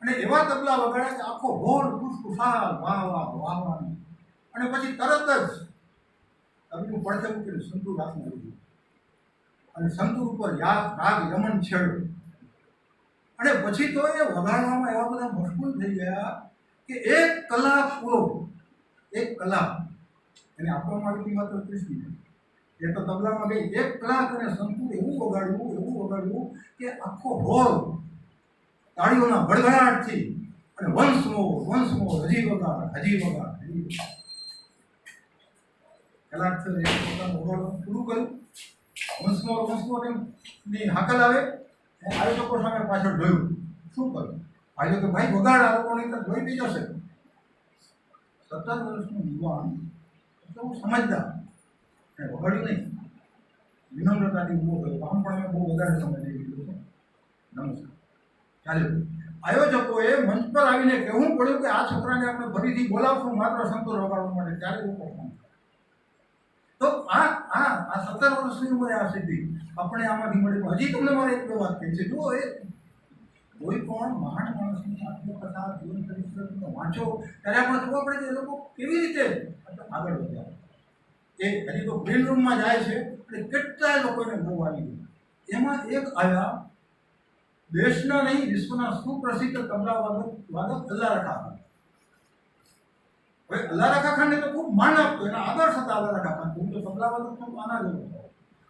અને એવા તબલા વગાડે કે આખો હોલ ખુશખુશાલ, વાહ વાહ વાહ વાહ. અને પછી તરત જ તબલું પડખે મૂકીને સંતૂર હાથમાં લીધું અને સંતૂર ઉપર રાગ યમન છેડ્યો. અને પછી તો એ વગાડવામાં એવા બધા મશગુલ થઈ ગયા કે 1 કલાક પૂરો, 1 કલાક એને આપવામાં આવી માત્ર 30 મિનિટ. એ તો તબલામાં ગઈ 1 કલાક, અને સંતૂર એવું વગાડ્યું કે આખો હોલ તાળીઓના ગડગડાટથી, અને વંશ મોર, હજી વગાડ. કલાક થયો એ પોતાનું વગાડવાનું પૂરું કર્યું. વંશમાં એમની હાકલ આવે અને આયોજકો સામે પાછળ જોયું. શું કર્યું? આજે તો ભાઈ વગાડ આ લોકોની તો જોઈ બી જશે. 17 વર્ષનું યુવાન એટલે બહુ સમજદાર અને વગાડ્યું નહીં, વિનમ્રતાથી ઊભો થયો. આમ પણ મેં બહુ વધારે સમય લઈ લીધો છે. નમસ્કાર. ચાલ્યો. આયોજકોએ મંચ પર આવીને કહેવું પડ્યું કે આ છોકરાને આપણે ફરીથી બોલાવશું માત્ર સંતોષ વગાડવા માટે. ત્યારે લોકો તો આ 17 વર્ષની ઉંમરે આ સિદ્ધિ આપણે આમાંથી મળી. હજી તમને મારે એક બે વાત કહી છે. જુઓ, એ કોઈ પણ મહાન માણસની આત્મકથા જીવન ચરિત્ર વાંચો ત્યારે આપણે ખબર પડે કે એ લોકો કેવી રીતે આગળ વધ્યા. એ હજી તો ગ્રીન રૂમમાં જાય છે એટલે કેટલાય લોકોને બહુ આવી ગયું. એમાં એક આવ્યા દેશના નહીં વિશ્વના સુપ્રસિદ્ધ તબલા વાદક અલ્લારખા ખાન. હવે અલ્લારખા ખાનને તો ખૂબ માન આપતો, એના આદર્શ હતા અલ્લારખા ખાન. હું તો તબલા વાદક તો આના જેવો હતો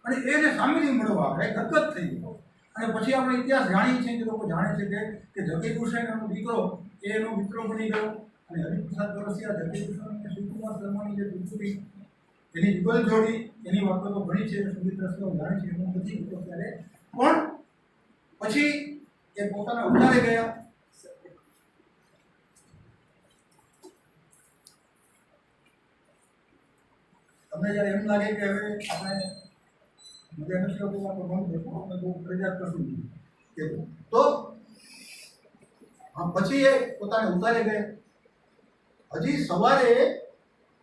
અને એને સામેથી મળવા એ ગદગદ થઈ ગયો. અને પછી આપણે ઇતિહાસ જાણીએ છીએ, જે લોકો જાણે છે કે જકીર હુસૈન એનો દીકરો એનો મિત્ર બની ગયો અને હરિપ્રસાદ ચોરસિયા જકીર હુસૈન અને શિવકુમાર શર્માની જે દીકરી એની યુગલ જોડી એની વાતો તો ઘણી છે, સંગીત રસનો જાણે છે, એનું નથી હતો ત્યારે પણ પછી એ પોતાના ઉતારે ગયા. તમને જ્યારે એમ લાગે કે હવે આપણે મજા નથી આવતી આપણે બંધ કરશું, આપણે બહુ ફરજિયાત કરશું કે તો પછી એ પોતાને ઉતારે ગયા. હજી સવારે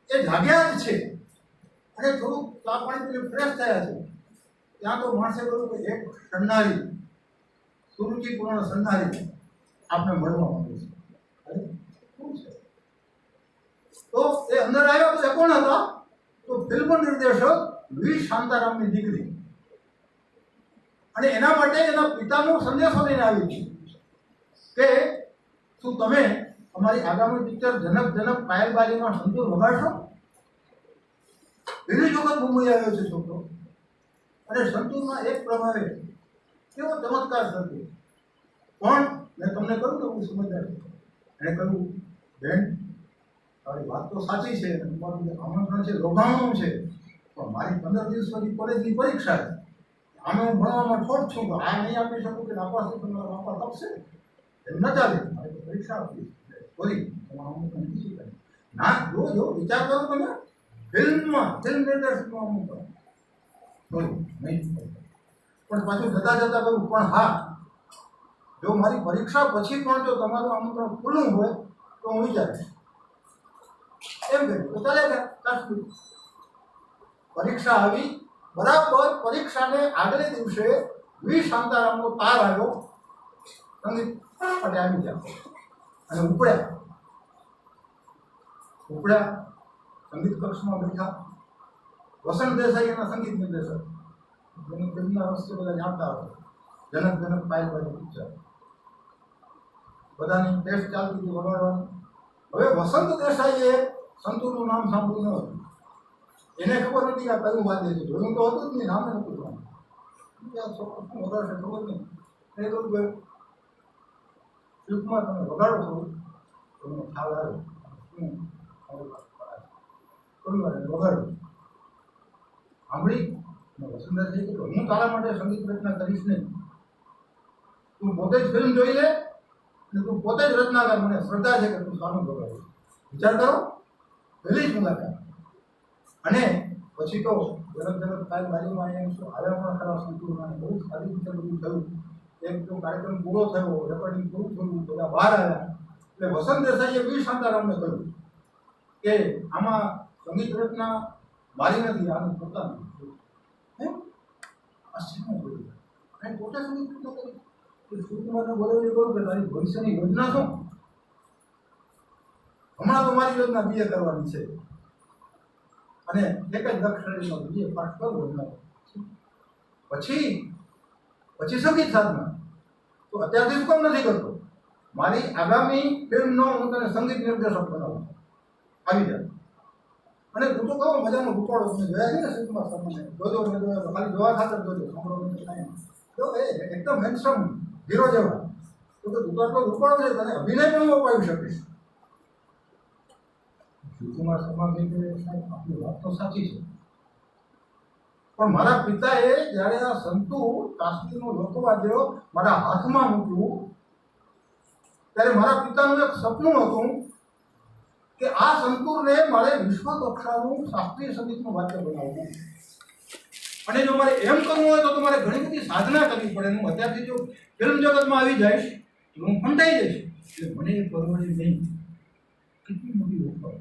એ જાગ્યા જ છે અને થોડુંક ચા પાણી પીને ફ્રેશ થયા છે. ત્યાં તો માણસે કહ્યું કે એક સન્નારી સુરુચિપૂર્ણ સન્નારી આપણે મળવા માંગે છે. શું છે? તો એ અંદર આવ્યા તો એ કોણ હતા? તો ફિલ્મ નિર્દેશક વી શાંતારામની દીકરી. અને એના માટે એના પિતાનો સંદેશો લઈને આવી છે કે શું તમે અમારી આગામી પિક્ચર જનક જનક પાયલબાજીમાં સંતૂર વગાડશો? એવી જ વખત મુંબઈ આવ્યો છે છોકરો અને સંતૂરના એક પ્રભાવે કેવો ચમત્કાર થતો. પણ મેં તમને કહ્યું કે હું સમજદાર છું. એણે કહ્યું, બેન તારી વાત તો સાચી છે, તમારું જે આમંત્રણ છે લોભાણું છે, પણ મારી 15 દિવસ પછી કોલેજની પરીક્ષા છે. આમે હું ભણવામાં ઠોઠ છું, તો આ નહીં આપી શકું કે નાપાસ તો તમારા નાપાસ આપશે એમ ન ચાલે. મારે તો પરીક્ષા આપી સોરી તમારા આમંત્રણ નથી સ્વીકાર્યું. ના, જો વિચાર કરો તમે ફિલ્મ નિર્દેશકનું આમંત્રણ સોરી નહીં. પણ પાછું જતા કહ્યું, પણ હા, જો મારી પરીક્ષા પછી પણ જો તમારું આમંત્રણ ખુલ્લું હોય તો હું વિચારીશ એમ કહ્યું. તો ચાલે ગયા. પરીક્ષા આવી. બરાબર પરીક્ષાને આગલે દિવસે વી શાંતારામનો તાર આવ્યો. સંગીત માટે આવી ગયા અને ઉપડ્યા સંગીત કક્ષમાં બેઠા. વસંત દેસાઈ એના સંગીત નિર્દેશક, જેની ફિલ્મના રસ્તે બધા જાણતા હોય. જનક જનક પાયલબાજી પિક્ચર બધાની ટેસ્ટ ચાલતી હતી વગાડવાની. હવે વસંત દેસાઈએ સંતૂરનું નામ સાંભળ્યું ન હતું. એને ખબર નથી કે આ કયું વાદ્ય છે. જોયું તો હતું જ નહીં, નામે નતું જોવાનું. છોકરો શું વગાડશે ખબર નહીં. એ કહ્યું કે શિવકુમાર તમે વગાડો છો? તમને ખ્યાલ આવ્યો શું થોડી વાર વગાડો સાંભળી. વસુંધરા થઈ ગયો, હું તારા માટે સંગીત રચના કરીશ નહીં. તું પોતે જ ફિલ્મ જોઈ લે અને તું પોતે જ રચના કર. મને શ્રદ્ધા છે કે તું સારું વગાડીશ. વિચાર કરો, પહેલી જ મુલાકાત. અને પછી તો જનક જનક પાયલબાજીમાં એમ શું આવ્યા પણ ખરા સંતૂરમાં બહુ સારી રીતે બધું થયું. એક તો કાર્યક્રમ પૂરો થયો, રેકોર્ડિંગ પૂરું થયું, બધા બહાર આવ્યા. એટલે વસંત દેસાઈએ વી શાંતારામને કહ્યું કે આમાં સંગીત રચના મારી નથી, આનું પોતાનું. આશ્ચર્યમાં જોયું અને પોતે સંગીત રચના કરી. શિવકુમારને બોલાવીને કહ્યું કે તારી ભવિષ્યની યોજના શું? હમણાં તો મારી યોજના BA કરવાની છે અને એક જ લક્ષણીનો BA પાસ કરવો. પછી સંગીત સાધના તો અત્યારથી જ કોમ નથી કરતો. મારી આગામી ફિલ્મનો હું તને સંગીત નિર્દેશક બનાવું, આવી જાય. અને તું તો કહો મજાનો રૂપાળો તમે જોયા છે ને શિવકુમાર શર્માને? જોજો મેં જોયા, ખાલી જોવા ખાતર જોજો, સાંભળો તો એ એકદમ હેન્ડસમ હીરો જેવા. તો કે તું તો આટલો રૂપાળો છે, તને અભિનય પણ હું અપાવી શકીશ. શિવકુમાર શર્મા કહે કે સાહેબ આપણી વાત તો સાચી છે, પણ મારા પિતાએ જ્યારે આ સંતૂર કાશ્મીરનું લોકવાદ્ય મારા હાથમાં મૂક્યું ત્યારે મારા પિતાનું એક સપનું હતું કે આ સંતૂરને મારે વિશ્વ કક્ષાનું શાસ્ત્રીય સંગીતનું વાદ્ય બનાવવું. અને જો મારે એમ કરવું હોય તો મારે ઘણી બધી સાધના કરવી પડે. હું અત્યારથી જો ફિલ્મ જગતમાં આવી જઈશ તો હું ફંટાઈ જઈશ. એટલે મને એ પરવડે નહીં. કેટલી મોટી ઓફર.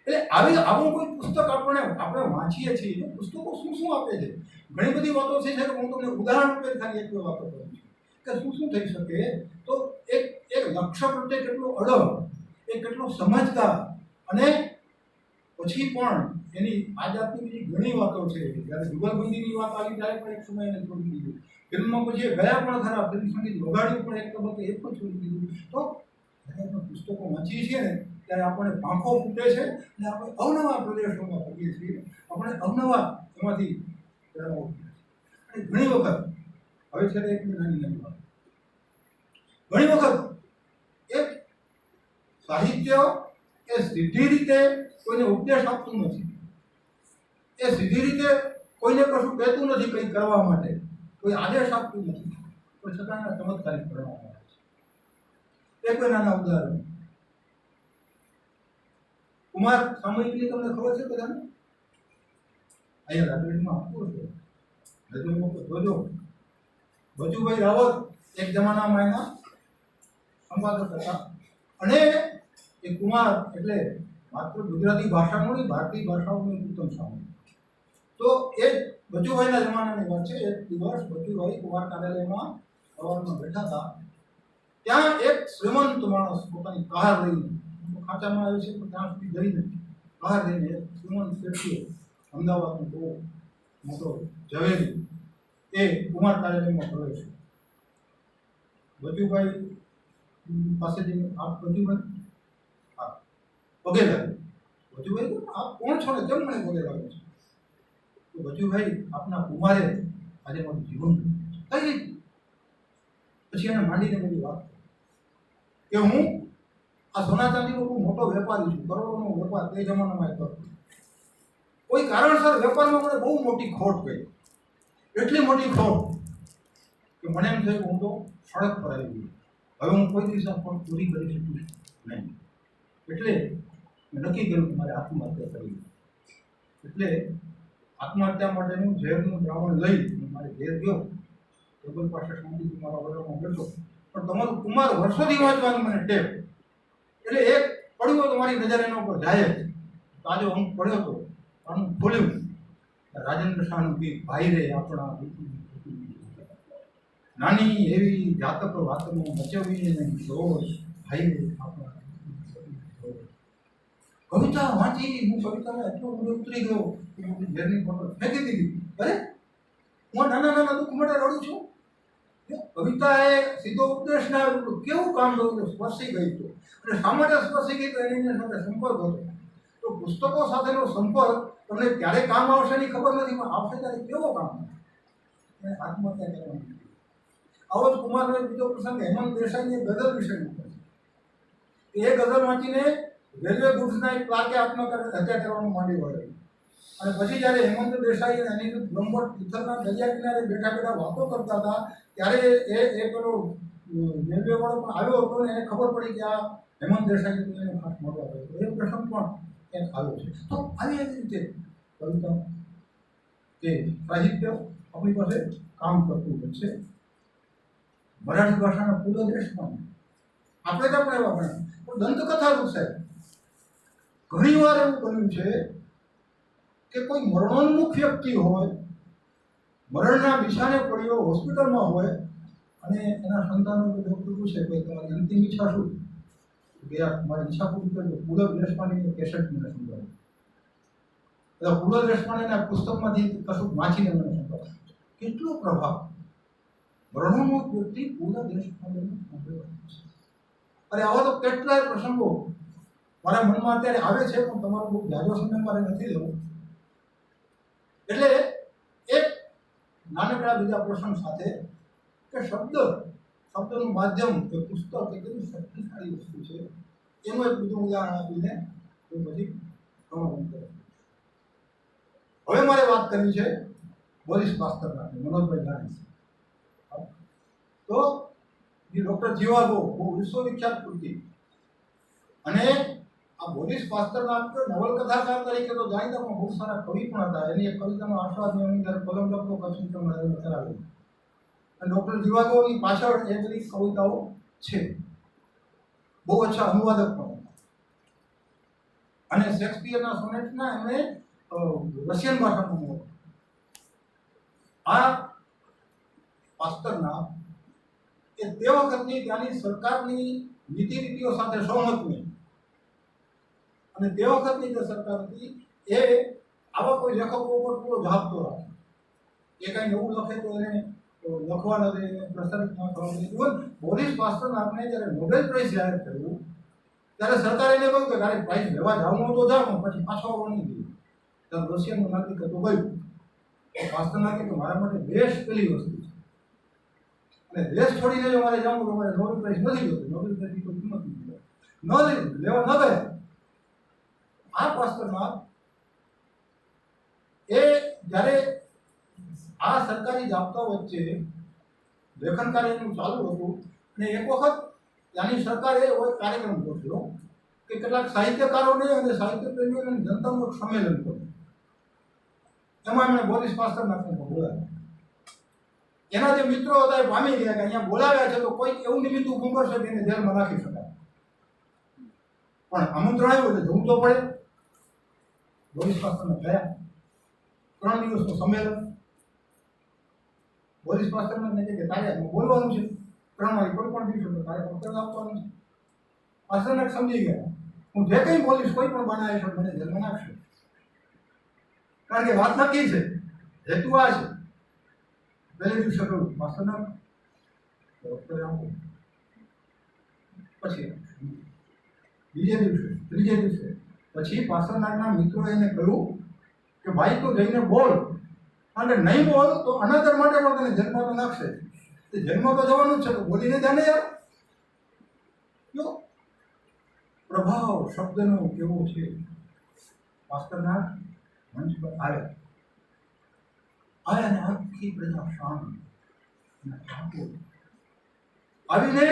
એટલે આવું કોઈ પુસ્તક આપણે વાંચીએ છીએ. પુસ્તકો શું શું આપે છે? ઘણી બધી વાતો છે કે હું તમને ઉદાહરણ રૂપે ખાલી એક બે વાતો કરું છું કે શું શું થઈ શકે. તો એક લક્ષ્ય પ્રત્યે કેટલો અડગ, એ કેટલો સમજદાર, અને પછી પણ એની આ જાતની બીજી ઘણી વાતો છે. જ્યારે જુગલબંધીની વાત આવી ત્યારે પણ એક સમય એને છોડી દીધું. ફિલ્મમાં પછી એ ગયા પણ ખરા, ફિલ્મ સંગીત વગાડ્યું પણ એક તબક્કે એ પણ છોડી દીધું. તો જ્યારે આપણે પુસ્તકો વાંચીએ છીએ ને ત્યારે આપણને પાંખો ફૂટે છે અને આપણે અવનવા પ્રદેશોમાં પડીએ છીએ. આપણે અવનવા એમાંથી અને ઘણી વખત હવે છે એક નાની વાત, ઘણી વખત એક સાહિત્ય એ સીધી રીતે કોઈને ઉપદેશ આપતું નથી. એ સીધી રીતે કોઈને કશું કહેતું નથી કંઈ કરવા માટે, કોઈ આદેશ આપતું નથી, તો છતાં એના ચમત્કારિક કરવામાં આવે છે. એક બે નાના ઉદાહરણ. કુમાર સામયિકની તમને ખબર છે બધાને? અહીંયા લાઇબ્રેરીમાં આપવું છે, જોજો. બચુભાઈ રાવત એક જમાનામાં એના સંપાદક હતા. અને એ કુમાર એટલે માત્ર ગુજરાતી ભાષાનું નહીં, ભારતીય ભાષાઓનું ઉત્તમ સામયિક. તો એ બચુભાઈના જમાનાની વાત છે. એક દિવસ બચુભાઈ કુમાર કાર્યાલયમાં સવારમાં બેઠા હતા. ત્યાં એક શ્રીમંત માણસ પોતાની કાર લઈને, ખાંચામાં આવે છે પણ ત્યાં સુધી જઈને કાર લઈને એક શ્રીમંત શેઠીએ અમદાવાદનો બહુ મોટો ઝવેરી એ કુમાર કાર્યાલયમાં પ્રવેશ. બચુભાઈ પાસે જઈને, આપ બચુભાઈ? હા. પગે લાગે. બચુભાઈ આપ કોણ છો ને કેમ મને પગે લાગે છે? તો બચુભાઈ આપના કુમારે આજે મારું જીવન કઈ રીતે? પછી એને માંડીને બધી વાત કે હું આ સોના ચાંદીનો બહુ મોટો વેપારી છું, કરોડોનો વેપાર તે જમાનામાં કરતો. કોઈ કારણસર વેપારમાં મને બહુ મોટી ખોટ ગઈ, એટલી મોટી ખોટ કે મને એમ થયું હું તો સડક પર આવી ગયો. હવે હું કોઈ દિવસ પણ પૂરી કરી શકીશ નહીં. એટલે મેં નક્કી કર્યું કે મારે આત્મહત્યા કરવી. એટલે આત્મહત્યા માટેનું ઝેરનું દ્રાવણ લઈ મારે ઘેર ગયો. ટેબલ પાસે શાંતિથી મારા વડોમાં બેઠો. પણ તમારું કુમાર વર્ષોથી વાંચવાની મને ટેવ. એટલે એક પડ્યો તો મારી નજર એના ઉપર જાય જ. તો આજે હું પડ્યો તો આનું ખોલ્યું, રાજેન્દ્ર શાહનું ગીત ભાઈ રે આપણા નાની એવી જાતક વાતનો મચવીને જોશ ભાઈ રે આપણા. કવિતા વાંચી હું કવિતામાં એટલો બધો ઉતરી ગયો કે ઘેરની ફોટો ફેંકી દીધી. અરે હું નાના દુઃખ માટે રડું છું. કવિતા એ સીધો ઉપદેશ ના આવ્યો, કેવું કામ કર્યું, સ્પર્શી ગઈ તો. અને શા માટે સ્પર્શી ગઈ તો એની સાથે સંપર્ક હતો. તો પુસ્તકો સાથેનો સંપર્ક તમને ક્યારે કામ આવશે એની ખબર નથી, પણ આવશે ત્યારે કેવો કામ આવશે. આત્મહત્યા કરવાની. આવો જ કુમારનો બીજો પ્રસંગ હેમંત દેસાઈની ગઝલ વિશે છે. એ ગઝલ વાંચીને રેલવે ગુડ્સના એક ક્લાર્કે આત્મહત્યા કરવાનું માંડી વળે. અને પછી જ્યારે હેમંત દેસાઈ અને અનિરુદ્ધ બ્રહ્મભટ્ટ તિથલના દરિયા કિનારે બેઠા વાતો કરતા હતા ત્યારે એ પેલો રેલવે વાળો પણ આવ્યો હતો ને એને ખબર પડી કે આ હેમંત દેસાઈ એનો ખાસ મળવા આવ્યો. એ પ્રસંગ પણ એક આવ્યો છે. તો આવી એક રીતે કવિતા કે સાહિત્ય આપણી પાસે કામ કરતું હોય છે. મરાઠી ભાષાના પૂરો દેશમાં આપણે તો પણ એવા ભણ્યા, પણ દંતકથા રૂપ સાહેબ ઘણી વાર એવું બન્યું છે કે કોઈ મરણોન્મુખ વ્યક્તિ હોય, મરણના બિછાને પડ્યો હોસ્પિટલમાં હોય, અને એના સંતાનો ડૉક્ટર પૂછે કે તમારી અંતિમ ઈચ્છા શું? કે યાર મારી ઈચ્છા પૂરી કરજો, પૂરબ દેશપાંડેની કેસેટ મને સંભળાવો. એટલે પૂરબ દેશપાંડેના પુસ્તકમાંથી કશું વાંચીને મને સંભળાવો. કેટલો પ્રભાવ મરણોન્મુખ વ્યક્તિ પૂરબ દેશપાંડેને સંભળાવે છે. અરે આવા તો કેટલાય પ્રસંગો મારા મનમાં અત્યારે આવે છે, પણ તમારો બહુ જાજો સમય મારે નથી લેવો. એટલે એક નાનકડા બીજા પ્રસંગ સાથે કે શબ્દનું માધ્યમ કે પુસ્તક એ કેટલી શક્તિશાળી વસ્તુ છે એનું એક બીજું ઉદાહરણ આપીને તો પછી સમાપન કરે. હવે મારે વાત કરવી છે બોરિસ પાસ્ટરનાકની, મનોજભાઈ જાણે છે. તો એ ડૉક્ટર જીવાગો બહુ વિશ્વવિખ્યાત કૃતિ, અને આ બોરિસ પાસ્ટરનાક નવલકથાકાર તરીકે તો જાણીતા પણ બહુ સારા કવિ પણ હતા. એની એક કવિતાનો આસ્વાદ મેં જ્યારે કલમ લખતો કચ્છ કરાવ્યું. અને ડૉક્ટર જીવાગોની પાછળ એ બધી કવિતાઓ છે. બહુ અચ્છા અનુવાદક પણ હતા. અને શેક્સપિયરના સોનેટના એમણે રશિયન ભાષામાં અનુવાદ. આ પાસ્ટરનાક એ તે વખતની ત્યાંની સરકારની નીતિ રીતિઓ સાથે સહમત નહીં, અને તે વખતની જે સરકાર હતી એ આવા કોઈ લેખકો ઉપર પૂરો જાપતો રાખે. એ કાંઈ એવું લખે તો એને લખવા ન દે, એને પ્રસારિત ન કરવા દે. ઇવન બોરિસ પાસ્ટરનાકને જ્યારે નોબેલ પ્રાઇઝ જાહેર થયું ત્યારે સરકારે એને કહ્યું કે તારે પ્રાઇઝ લેવા જવું તો જાવ, પછી પાછો આવવા નહીં દે. ત્યારે રશિયનનું નાગરિક હતું ગયું. પાસ્ટરનાકે કે મારા માટે દેશ પેલી વસ્તુ છે, અને દેશ છોડીને જો મારે જવું તો મારે નોબેલ પ્રાઇઝ નથી જોતું. નોબેલ પ્રાઇઝની કોઈ કિંમત નથી, ન લીધું, લેવા ન ગયા. આ પાસ્ટરનાક એ જ્યારે આ સરકારી જાપ્તા વચ્ચે લેખન કાર્ય એનું ચાલુ હતું, અને એક વખત ત્યાંની સરકારે એવો એક કાર્યક્રમ ગોઠવ્યો કે કેટલાક સાહિત્યકારોને અને સાહિત્ય પ્રેમીઓને જનતાનું એક સંમેલન કર્યું. એમાં એમણે બોરિસ પાસ્ટરનાકને બોલાવ્યા. એના જે મિત્રો હતા એ પામી ગયા કે અહીંયા બોલાવ્યા છે તો કોઈ એવું નિમિત્ત ઊભું કરશે કે એને જેલમાં નાખી શકાય. પણ આમંત્રણ આવ્યું એટલે જવું તો પડે. બોરિસ પાસ્ટરનાક ગયા. 3 દિવસનું સંમેલન. બોરિસ પાસ્ટરનાકને કહે કે તારે બોલવાનું છે 3 વાગે કોઈ પણ દિવસે તારે વક્તવ્ય આપવાનું છે. પાસ્ટરનાક સમજી ગયા, હું જે કંઈ બોલીશ કોઈ પણ બનાવીશ મને જેલમાં નાખશે. કારણ કે વાત નક્કી છે, હેતુ આ છે. પહેલે દિવસે કહ્યું પાસ્ટરનાક વક્તવ્ય આપો, પછી બીજે દિવસે, ત્રીજે દિવસે, પછી પાસ્ટરનાકના મિત્રોએ એને કહ્યું કે ભાઈ તું જઈને બોલ, અને નહીં બોલ તો અનાદર માટે પણ તને જેલમાં તો નાખશે. તે જેલમાં તો જવાનું જ છે, તો બોલીને જાને યાર. જો પ્રભાવ શબ્દનો કેવો છે. પાસ્ટરનાક મંચ પર આવ્યા અને આખી પ્રજા શાંત. આવીને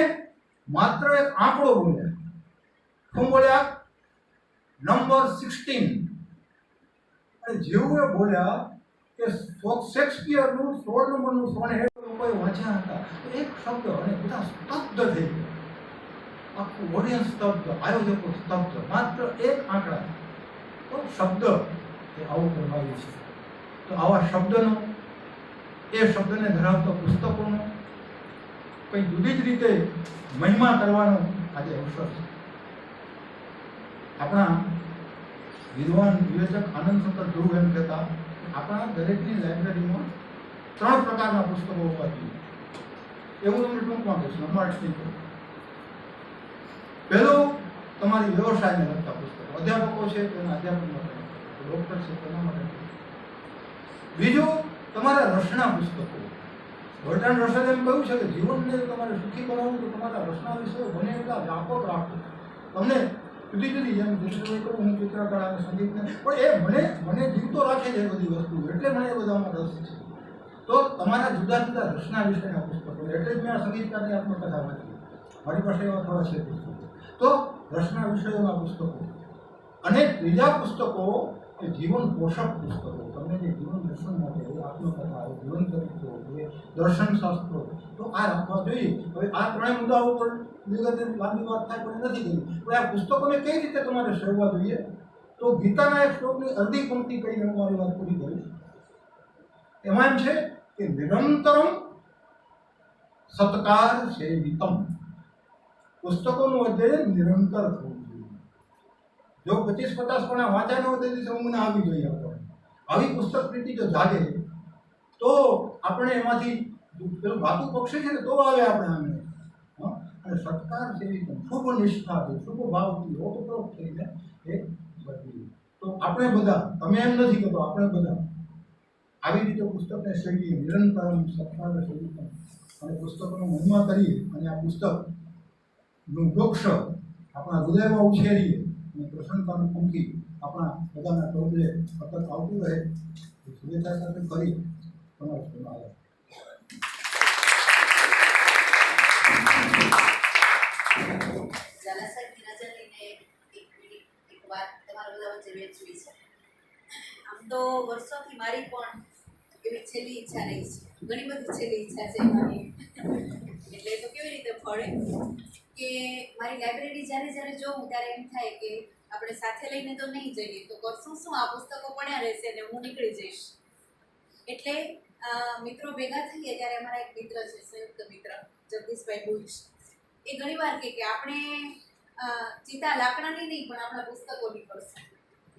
માત્ર એક આંકડો બોલ્યા. શું બોલ્યા? નંબર 16. અને જેવું એ બોલ્યા કે શેક્સપિયરનું 16 નંબરનું સોનેટ લોકોએ વાંચ્યા હતા. એક શબ્દ અને બધા સ્તબ્ધ થઈ ગયા. આખું ઓડિયન્સ સ્તબ્ધ, આયોજકો સ્તબ્ધ. માત્ર એક આંકડા, તો શબ્દ એ આવું પ્રભાવી છે. તો આવા શબ્દનો, એ શબ્દને ધરાવતા પુસ્તકોનો કંઈ જુદી જ રીતે મહિમા કરવાનો આજે અવસર છે. આપણા વિદ્વાન વિવેચક આનંદ શંકર ધ્રુવ એમ કહેતા આપણા દરેકની લાઇબ્રેરીમાં 3 પ્રકારના પુસ્તકો હોવા જોઈએ. એવું તમને ટૂંકમાં કહીશું. અમાર્ટ્સની તો પહેલું તમારી વ્યવસાયને લગતા પુસ્તકો, અધ્યાપકો છે તેના અધ્યાપન માટે, ડૉક્ટર છે તેના માટે. બીજું તમારા રસના પુસ્તકો. બર્ટ્રાન્ડ રસલે એમ કહ્યું છે કે જીવનને તમારે સુખી બનાવવું તો તમારા રસના વિષયો બને એટલા વ્યાપક રાખો. તમને જુદી જુદી, જેમ જિંદગી કરું હું ચિત્રકળા અને સંગીતને, પણ એ મને જીવતો રાખે છે એ બધી વસ્તુ, એટલે મને એ બધામાં રસ છે. તો તમારા જુદા જુદા રસના વિષયના પુસ્તકો, એટલે જ મેં આ સંગીતકારની આત્મકથા વાંચી. મારી પાસે એવા થોડા છે પુસ્તકો. તો રસના વિષયોના પુસ્તકો. અને ત્રીજા પુસ્તકો એ જીવન પોષક પુસ્તકો. તમને જે જીવન દર્શન માટે આત્મકથા, જીવન ચરિત્રો, દર્શન શાસ્ત્રો, તો આ રાખવા જોઈએ. હવે આ 3 મુદ્દાઓ ઉપર વિગતે લાંબી વાત થાય પણ નથી કરી. પણ આ પુસ્તકોને કઈ રીતે તમારે સેવવા જોઈએ, તો ગીતાના એક શ્લોકની અડધી પંક્તિ કહીને હું મારી વાત પૂરી કરીશ. એમાં એમ છે કે નિરંતરમ સત્કાર સેવિતમ. પુસ્તકોનું અધ્યયન નિરંતર થવું જોઈએ. જો 25-50 પણ વાંચ્યા ન હોય તે દિવસે ઊંઘ ના આવી જોઈએ. આપણે આવી પુસ્તક પ્રીતિ જો જાગે તો આપણે એમાંથી પેલું ભાતું પક્ષી છે ને તો આવે આપણે આને. અને સત્કાર સેવિતમ, શુભ નિષ્ઠાથી, શુભ ભાવથી, ઓતપ્રોત થઈને એક બદલી. તો આપણે બધા, તમે એમ નથી કહેતો, આપણે બધા આવી રીતે પુસ્તકને સેવીએ, નિરંતરમ સત્કાર સેવિતમ, અને પુસ્તકોનો મહિમા કરીએ, અને આ પુસ્તકનું વૃક્ષ આપણા હૃદયમાં ઉછેરીએ, અને પ્રસન્નતાનું પંખી આપણા બધાના ટોપલે સતત આવતું રહે એ શુભેચ્છા સાથે કરી તમારો સ્કૂલમાં આવ્યા. ઝાલા સાહેબની નજર લઈને એક વાત તમારા બધા વચ્ચે વહેંચવી છે. આમ તો વર્ષોથી મારી પણ એવી છેલ્લી ઈચ્છા રહી છે, ઘણી બધી છેલ્લી ઈચ્છા છે મારી. એટલે તો કેવી રીતે ફળે કે મારી લાઇબ્રેરી જ્યારે જોઉં ત્યારે એમ થાય કે આપણે સાથે લઈને તો નહીં જઈએ તો કરશું શું, આ પુસ્તકો પડ્યા રહેશે અને હું નીકળી જઈશ. એટલે મિત્રો ભેગા થઈએ ત્યારે અમારા એક મિત્ર છે, સંયુક્ત મિત્ર જગદીશભાઈ ભુજ, એ ઘણીવાર કહે કે આપણે ચિતા લાકડાની નહીં પણ આપણા પુસ્તકોની કરશું.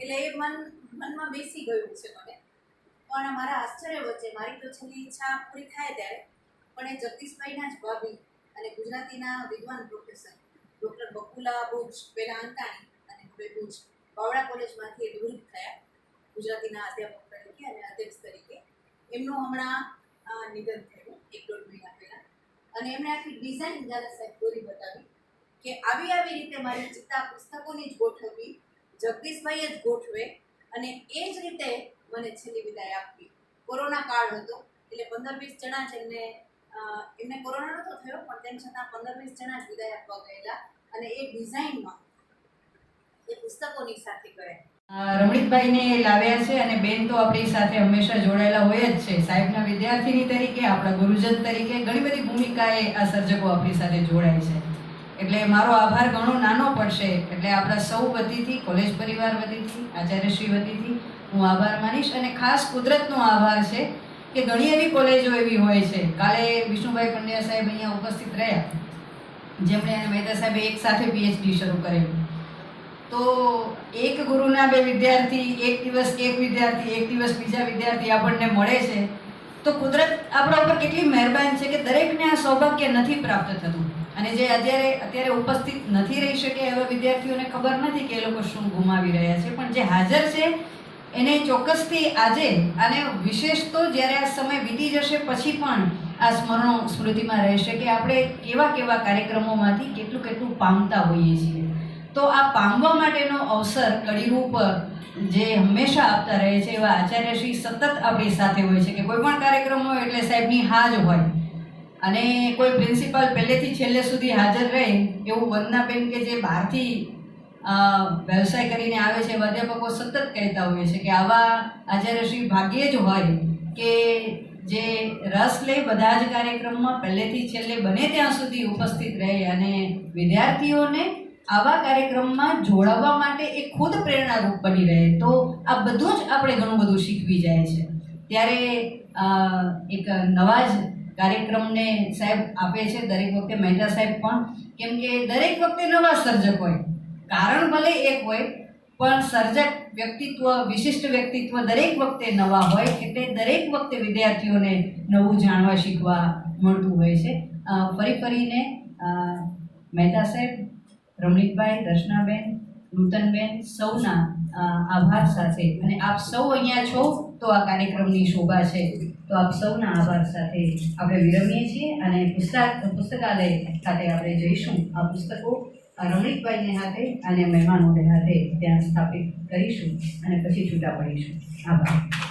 એટલે એ મનમાં બેસી ગયું છે મને. પણ મારા આશ્ચર્ય વચ્ચે મારી તો છેલ્લી ઈચ્છા પૂરી થાય ત્યારે પણ એ જગદીશભાઈના જ ભાભી અને ગુજરાતીના વિદ્વાન પ્રોફેસર ડૉક્ટર બકુલા ભુજ, પહેલાં અંતાણી અને હવે ભુજ, બાવળા કોલેજમાંથી એ નિવૃત્ત થયા ગુજરાતીના અધ્યાપક તરીકે અને અધ્યક્ષ તરીકે. એમનું હમણાં નિધન થયું 1-1.5 મહિના પહેલાં. અને એમણે આખી ડિઝાઇન ઝાલા સાહેબ દોરી બતાવી કે આવી રીતે મારી ચિત્તા પુસ્તકોની જ ગોઠવવી, જગદીશભાઈએ જ ગોઠવે અને એ જ રીતે મને છેલ્લી વિદાય આપવી. કોરોના કાળ હતો એટલે 15-20 જણા જ એમને કોરોના નહોતો થયો પણ તેમ છતાં 15-20 જણા જ વિદાય આપવા ગયેલા અને એ ડિઝાઇનમાં એ પુસ્તકોની સાથે કર્યા. રમણીકભાઈને લાવ્યા છે અને બેન તો આપણી સાથે હંમેશા જોડાયેલા હોય જ છે. સાહેબના વિદ્યાર્થીની તરીકે, આપણા ગુરુજન તરીકે ઘણી બધી ભૂમિકાએ આ સર્જકો આપણી સાથે જોડાય છે. એટલે મારો આભાર ઘણો નાનો પડશે. એટલે આપણા સૌ વતીથી, કોલેજ પરિવાર વતીથી, આચાર્યશ્રી વતીથી હું આભાર માનીશ. અને ખાસ કુદરતનો આભાર છે કે ઘણી એવી કોલેજો એવી હોય છે. કાલે વિષ્ણુભાઈ પંડ્યા સાહેબ અહીંયા ઉપસ્થિત રહ્યા, જેમણે મહેતા સાહેબે એક સાથે PhD શરૂ કરેલું. તો એક ગુરુના 2 વિદ્યાર્થી, એક દિવસ એક વિદ્યાર્થી, એક દિવસ બીજા વિદ્યાર્થી આપણને મળે છે. તો કુદરત આપણા ઉપર કેટલી મહેરબાન છે કે દરેકને આ સૌભાગ્ય નથી પ્રાપ્ત થતું. અને જે અત્યારે ઉપસ્થિત નથી રહી શકે એવા વિદ્યાર્થીઓને ખબર નથી કે એ લોકો શું ગુમાવી રહ્યા છે. પણ જે હાજર છે એને ચોક્કસથી આજે અને વિશેષ તો જ્યારે આ સમય વીતી જશે પછી પણ આ સ્મરણો સ્મૃતિમાં રહેશે કે આપણે કેવા કાર્યક્રમોમાંથી કેટલું પામતા હોઈએ છીએ. તો આ પામવા માટેનો અવસર કડીરૂપ જે હંમેશા આપતા રહે છે એવા આચાર્યશ્રી સતત આપણી સાથે હોય છે કે કોઈ પણ કાર્યક્રમ હોય એટલે સાહેબની હા જ હોય. અને કોઈ પ્રિન્સિપાલ પહેલેથી છેલ્લે સુધી હાજર રહે એવું વંદનાબેન કે જે બહારથી વ્યવસાય કરીને આવે છે એવા અધ્યાપકો સતત કહેતા હોય છે કે આવા આચાર્યશ્રી ભાગ્યે જ હોય કે જે રસ લે બધા જ કાર્યક્રમમાં પહેલેથી છેલ્લે બને ત્યાં સુધી ઉપસ્થિત રહે અને વિદ્યાર્થીઓને આવા કાર્યક્રમમાં જોડાવા માટે એ ખુદ પ્રેરણારૂપ બની રહે. તો આ બધું જ આપણે ઘણું બધું શીખવી જાય છે. ત્યારે એક નવા જ કાર્યક્રમને સાહેબ આપે છે દરેક વખતે, મહેતા સાહેબ પણ, કેમ કે દરેક વખતે નવા સર્જક હોય. કારણ ભલે એક હોય પણ સર્જક વ્યક્તિત્વ, વિશિષ્ટ વ્યક્તિત્વ દરેક વખતે નવા હોય એટલે દરેક વખતે વિદ્યાર્થીઓને નવું જાણવા શીખવા મળતું હોય છે. ફરીને મહેતા સાહેબ, રમણીકભાઈ, દર્શનાબેન, નૂતનબેન સૌના આભાર સાથે, અને આપ સૌ અહીંયા છો તો આ કાર્યક્રમની શોભા છે. તો આપ સૌના આભાર સાથે આપણે વિરમીએ છીએ અને પુસ્તકાલય ખાતે આપણે જઈશું. આ પુસ્તકો રમણીકભાઈને હાથે અને મહેમાનોને હાથે ત્યાં સ્થાપિત કરીશું અને પછી છૂટા પડીશું. આભાર.